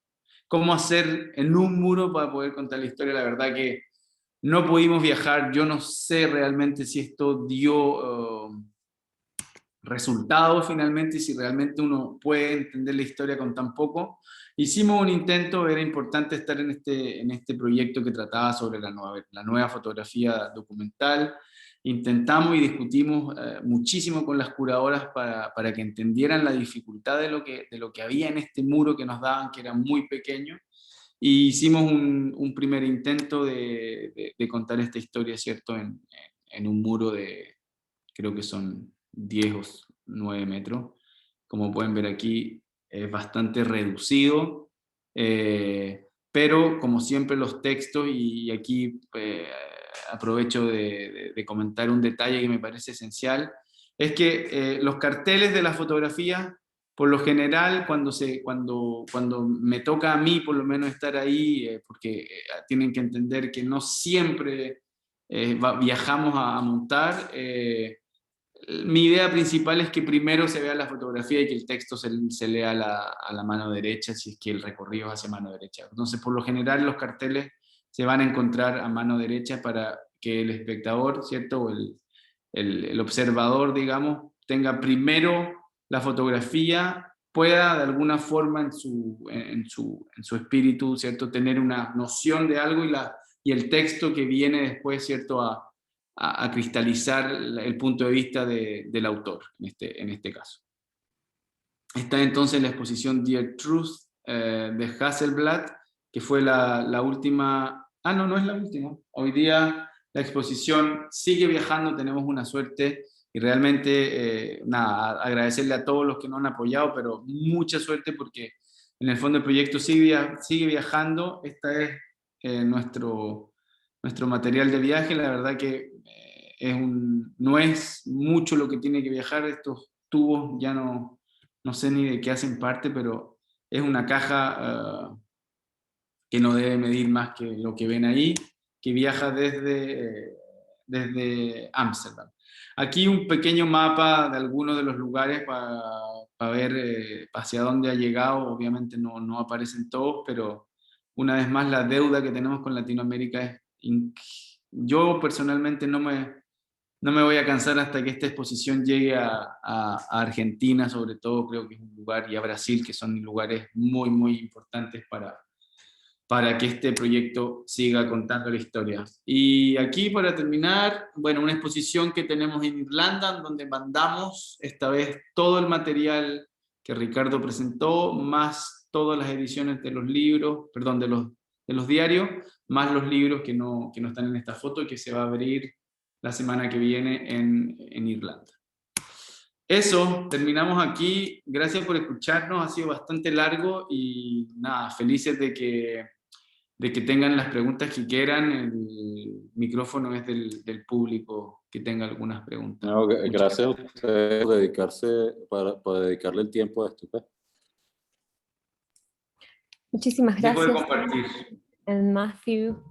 ¿Cómo hacer en un muro para poder contar la historia? La verdad que no pudimos viajar. Yo no sé realmente si esto dio resultado finalmente, y si realmente uno puede entender la historia con tan poco. Hicimos un intento, era importante estar en este proyecto que trataba sobre la nueva fotografía documental. Intentamos y discutimos muchísimo con las curadoras para que entendieran la dificultad de lo que había en este muro que nos daban, que era muy pequeño, y hicimos un primer intento de contar esta historia, ¿cierto? En un muro de, creo que son 10 o 9 metros. Como pueden ver aquí, es bastante reducido, pero como siempre los textos, y aquí aprovecho de comentar un detalle que me parece esencial, es que los carteles de la fotografía, por lo general, cuando me toca a mí por lo menos estar ahí, porque tienen que entender que no siempre viajamos a montar, mi idea principal es que primero se vea la fotografía y que el texto se lea a la mano derecha, si es que el recorrido es hacia mano derecha. Entonces, por lo general, los carteles se van a encontrar a mano derecha para que el espectador, ¿cierto? O el observador, digamos, tenga primero la fotografía, pueda de alguna forma en su espíritu, ¿cierto? Tener una noción de algo, y el texto que viene después, ¿cierto? A cristalizar el punto de vista del autor, en este caso. Está entonces la exposición Dear Truth de Hasselblad, que fue la última. No es la última. Hoy día la exposición sigue viajando, tenemos una suerte, y realmente, agradecerle a todos los que nos han apoyado, pero mucha suerte, porque en el fondo el proyecto sigue viajando. Esta es nuestro material de viaje. La verdad que no es mucho lo que tiene que viajar. Estos tubos ya no sé ni de qué hacen parte, pero es una caja que no debe medir más que lo que ven ahí, que viaja desde Ámsterdam. Aquí un pequeño mapa de algunos de los lugares para ver hacia dónde ha llegado. Obviamente no aparecen todos, pero una vez más la deuda que tenemos con Latinoamérica es... Yo personalmente no me voy a cansar hasta que esta exposición llegue a Argentina, sobre todo. Creo que es un lugar, y a Brasil, que son lugares muy, muy importantes para que este proyecto siga contando la historia. Y aquí, para terminar, bueno, una exposición que tenemos en Irlanda, donde mandamos esta vez todo el material que Ricardo presentó, más todas las ediciones de los libros, perdón, de los diarios, más los libros que no están en esta foto y que se va a abrir la semana que viene en Irlanda. Eso, terminamos aquí. Gracias por escucharnos, ha sido bastante largo y nada, felices de que tengan las preguntas que quieran. El micrófono es del público que tenga algunas preguntas. No, Muchas gracias a ustedes por por dedicarle el tiempo a esto, pues. Muchísimas Dejo de gracias, compartir. Matthew,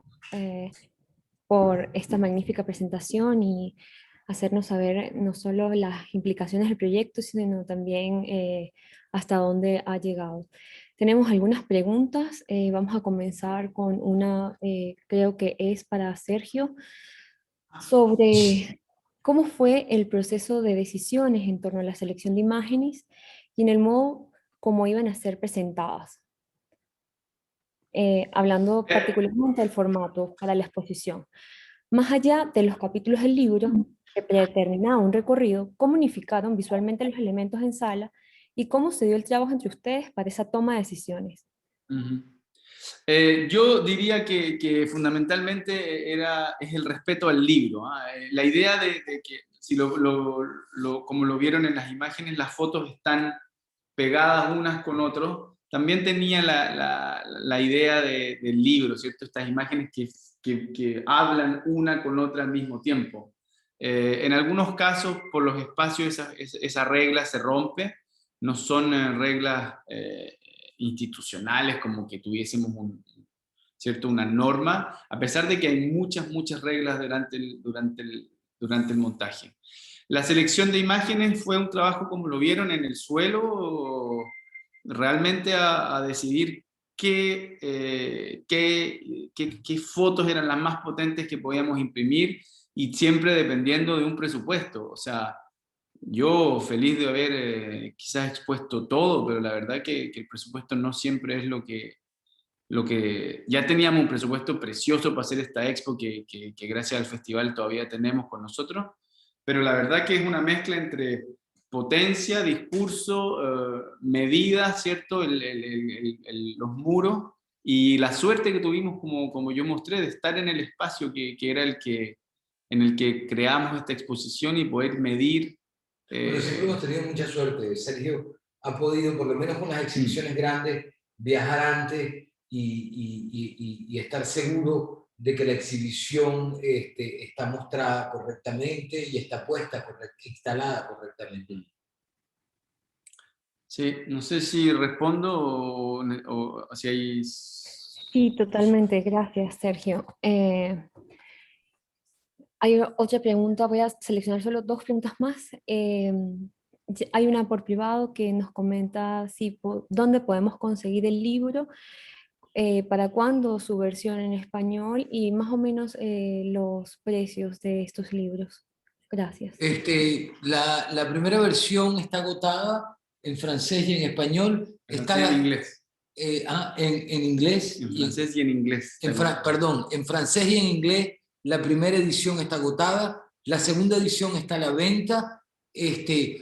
por esta magnífica presentación y hacernos saber no solo las implicaciones del proyecto, sino también hasta dónde ha llegado. Tenemos algunas preguntas. Vamos a comenzar con una, creo que es para Sergio, sobre cómo fue el proceso de decisiones en torno a la selección de imágenes y en el modo como iban a ser presentadas. Hablando particularmente del formato para la exposición. Más allá de los capítulos del libro, que predeterminaba un recorrido, ¿cómo unificaron visualmente los elementos en sala y cómo se dio el trabajo entre ustedes para esa toma de decisiones? Yo diría que fundamentalmente es el respeto al libro. La idea de que, si como lo vieron en las imágenes, las fotos están pegadas unas con otros, también tenía la idea del libro, ¿cierto? Estas imágenes que hablan una con otra al mismo tiempo. En algunos casos, por los espacios, esa regla se rompe. No son reglas institucionales, como que tuviésemos ¿cierto? Una norma, a pesar de que hay muchas reglas durante el montaje. La selección de imágenes fue un trabajo, como lo vieron, en el suelo, realmente a decidir qué fotos eran las más potentes que podíamos imprimir, y siempre dependiendo de un presupuesto. O sea, yo feliz de haber quizás expuesto todo, pero la verdad que el presupuesto no siempre es lo que ya teníamos un presupuesto precioso para hacer esta expo que gracias al festival todavía tenemos con nosotros, pero la verdad que es una mezcla entre potencia, discurso, medidas, ¿cierto? Los muros, y la suerte que tuvimos, como yo mostré, de estar en el espacio que era en el que creamos esta exposición y poder medir. Bueno, siempre hemos tenido mucha suerte. Sergio ha podido, por lo menos con las exhibiciones grandes, viajar antes y estar seguro de que la exhibición está mostrada correctamente y está puesta, instalada correctamente. Sí, no sé si respondo o si hay... Sí, totalmente. Gracias, Sergio. Hay otra pregunta, voy a seleccionar solo dos preguntas más. Hay una por privado que nos comenta dónde podemos conseguir el libro, para cuándo su versión en español y más o menos los precios de estos libros. Gracias. La primera versión está agotada en francés y en español. En inglés. En inglés. En francés y en inglés. Perdón, en francés y en inglés. La primera edición está agotada, la segunda edición está a la venta.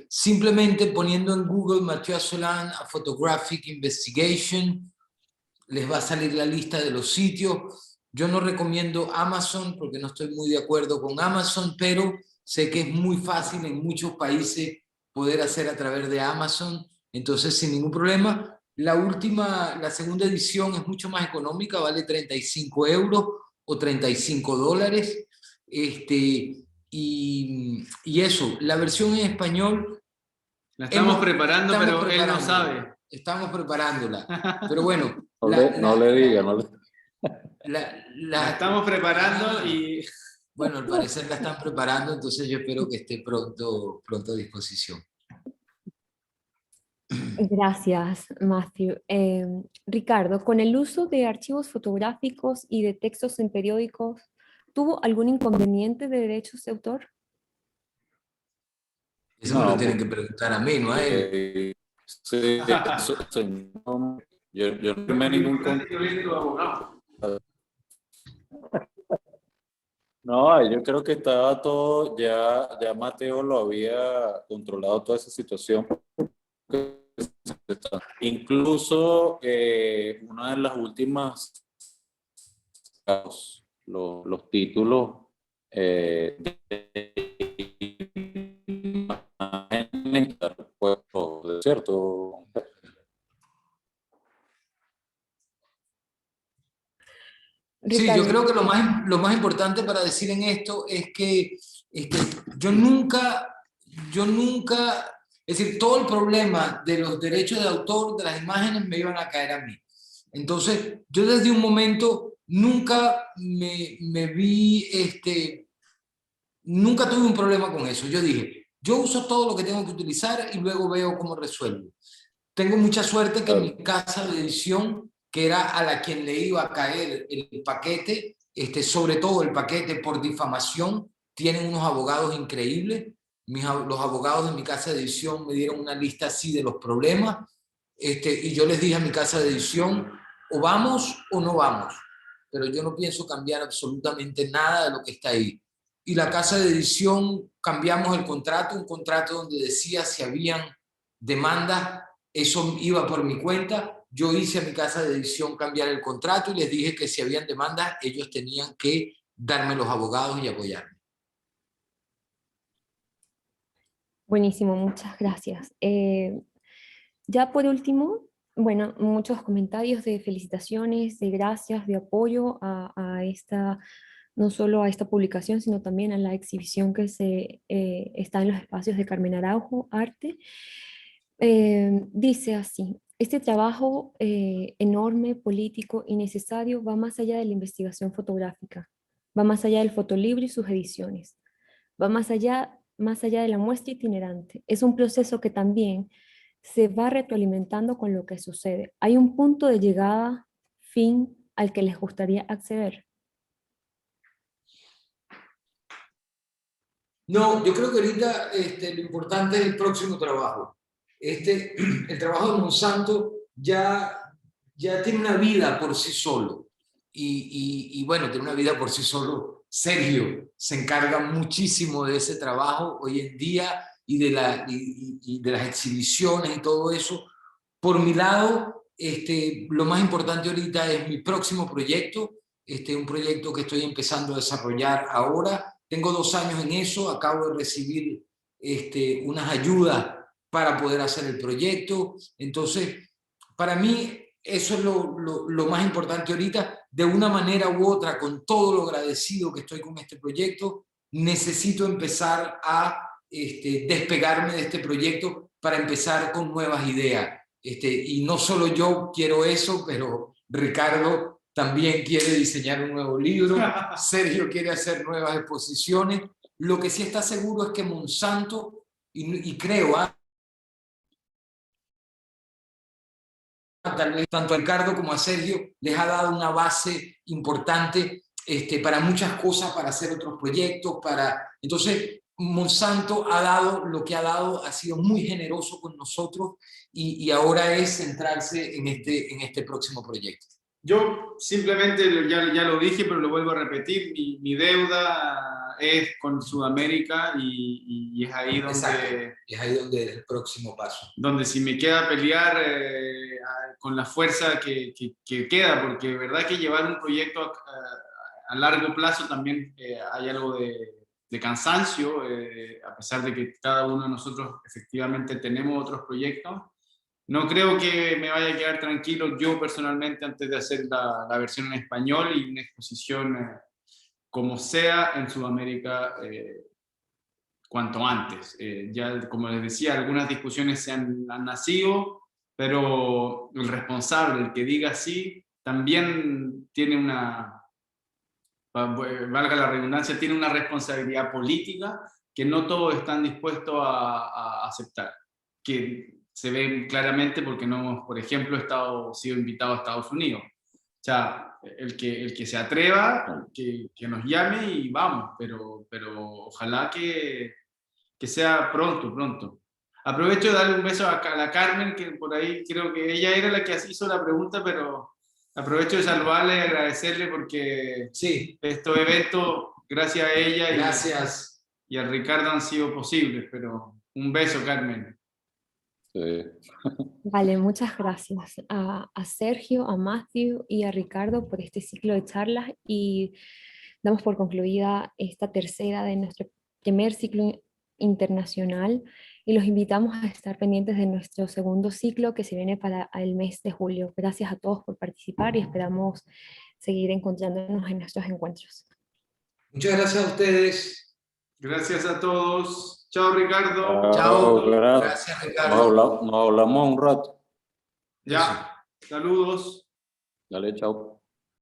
Simplemente poniendo en Google Mathieu Asselin a Photographic Investigation, les va a salir la lista de los sitios. Yo no recomiendo Amazon porque no estoy muy de acuerdo con Amazon, pero sé que es muy fácil en muchos países poder hacer a través de Amazon, entonces sin ningún problema. La segunda edición es mucho más económica, vale 35 euros o 35 dólares. Y eso, la versión en español... La estamos preparando, pero él no sabe. Estamos preparándola. Pero bueno... No le diga. La estamos preparando y... Bueno, al parecer la están preparando, entonces yo espero que esté pronto a disposición. Gracias, Matthew. Ricardo, con el uso de archivos fotográficos y de textos en periódicos, ¿tuvo algún inconveniente de derechos de autor? Eso me lo tienen que preguntar a mí, no a él. Sí, Yo no firmé ningún contrato. No, yo creo que estaba todo, ya Mateo lo había controlado toda esa situación. Incluso una de las últimas, los títulos ¿cierto? Sí, yo Ricardo, creo que lo más importante para decir en esto es que yo nunca, es decir, todo el problema de los derechos de autor de las imágenes me iban a caer a mí. Entonces, yo desde un momento nunca me vi, nunca tuve un problema con eso. Yo dije, yo uso todo lo que tengo que utilizar y luego veo cómo resuelvo. Tengo mucha suerte que en mi casa de edición, que era a la quien le iba a caer el paquete, sobre todo el paquete por difamación, tienen unos abogados increíbles. Los abogados de mi casa de edición me dieron una lista así de los problemas, y yo les dije a mi casa de edición, o vamos o no vamos, pero yo no pienso cambiar absolutamente nada de lo que está ahí. Y la casa de edición cambiamos el contrato, un contrato donde decía si habían demandas, eso iba por mi cuenta. Yo hice a mi casa de edición cambiar el contrato y les dije que si habían demandas, ellos tenían que darme los abogados y apoyarme. buenísimo, muchas gracias. Ya por último, bueno, muchos comentarios de felicitaciones, de gracias, de apoyo a esta, no solo a esta publicación, sino también a la exhibición que está en los espacios de Carmen Araujo, Arte. Dice así, este trabajo enorme, político y necesario va más allá de la investigación fotográfica, va más allá del fotolibro y sus ediciones, va más allá de la muestra itinerante. Es un proceso que también se va retroalimentando con lo que sucede. Hay un punto de llegada, fin, al que les gustaría acceder. No, yo creo que ahorita lo importante es el próximo trabajo. El trabajo de Monsanto ya tiene una vida por sí solo. Y bueno, tiene una vida por sí solo. Sergio se encarga muchísimo de ese trabajo hoy en día y de las exhibiciones y todo eso. Por mi lado, lo más importante ahorita es mi próximo proyecto, un proyecto que estoy empezando a desarrollar ahora. Tengo 2 años en eso, acabo de recibir unas ayudas para poder hacer el proyecto. Entonces, para mí, eso es lo más importante ahorita. De una manera u otra, con todo lo agradecido que estoy con este proyecto, necesito empezar a despegarme de este proyecto para empezar con nuevas ideas. Y no solo yo quiero eso, pero Ricardo también quiere diseñar un nuevo libro, Sergio quiere hacer nuevas exposiciones. Lo que sí está seguro es que Monsanto, y creo, tal vez tanto a Ricardo como a Sergio, les ha dado una base importante para muchas cosas, para hacer otros proyectos, Entonces, Monsanto ha dado lo que ha dado, ha sido muy generoso con nosotros y ahora es centrarse en este próximo proyecto. Yo simplemente, ya lo dije, pero lo vuelvo a repetir, mi deuda es con Sudamérica y es ahí donde... Exacto. Es ahí donde es el próximo paso. Donde si me queda pelear con la fuerza que queda, porque de verdad que llevar un proyecto a largo plazo también hay algo de cansancio, a pesar de que cada uno de nosotros efectivamente tenemos otros proyectos. No creo que me vaya a quedar tranquilo yo personalmente antes de hacer la versión en español y una exposición como sea en Sudamérica cuanto antes. Ya, como les decía, algunas discusiones se han nacido, pero el responsable, el que diga sí, también tiene valga la redundancia, tiene una responsabilidad política que no todos están dispuestos a aceptar. Que se ve claramente porque no hemos, por ejemplo, sido invitados a Estados Unidos. O sea, el que se atreva, que nos llame y vamos, pero ojalá que sea pronto. Aprovecho de darle un beso a la Carmen, que por ahí creo que ella era la que hizo la pregunta, pero aprovecho de saludarle y agradecerle porque Sí, estos eventos, gracias a ella gracias. y a Ricardo han sido posibles, pero un beso, Carmen. Sí. Vale, muchas gracias a Sergio, a Matthew y a Ricardo por este ciclo de charlas y damos por concluida esta tercera de nuestro primer ciclo internacional y los invitamos a estar pendientes de nuestro segundo ciclo que se viene para el mes de julio. Gracias a todos por participar y esperamos seguir encontrándonos en nuestros encuentros. Muchas gracias a ustedes. Gracias a todos. Chao, Ricardo. Chao. Gracias. Gracias, Ricardo. Nos hablamos un rato. Ya. Saludos. Dale, chao.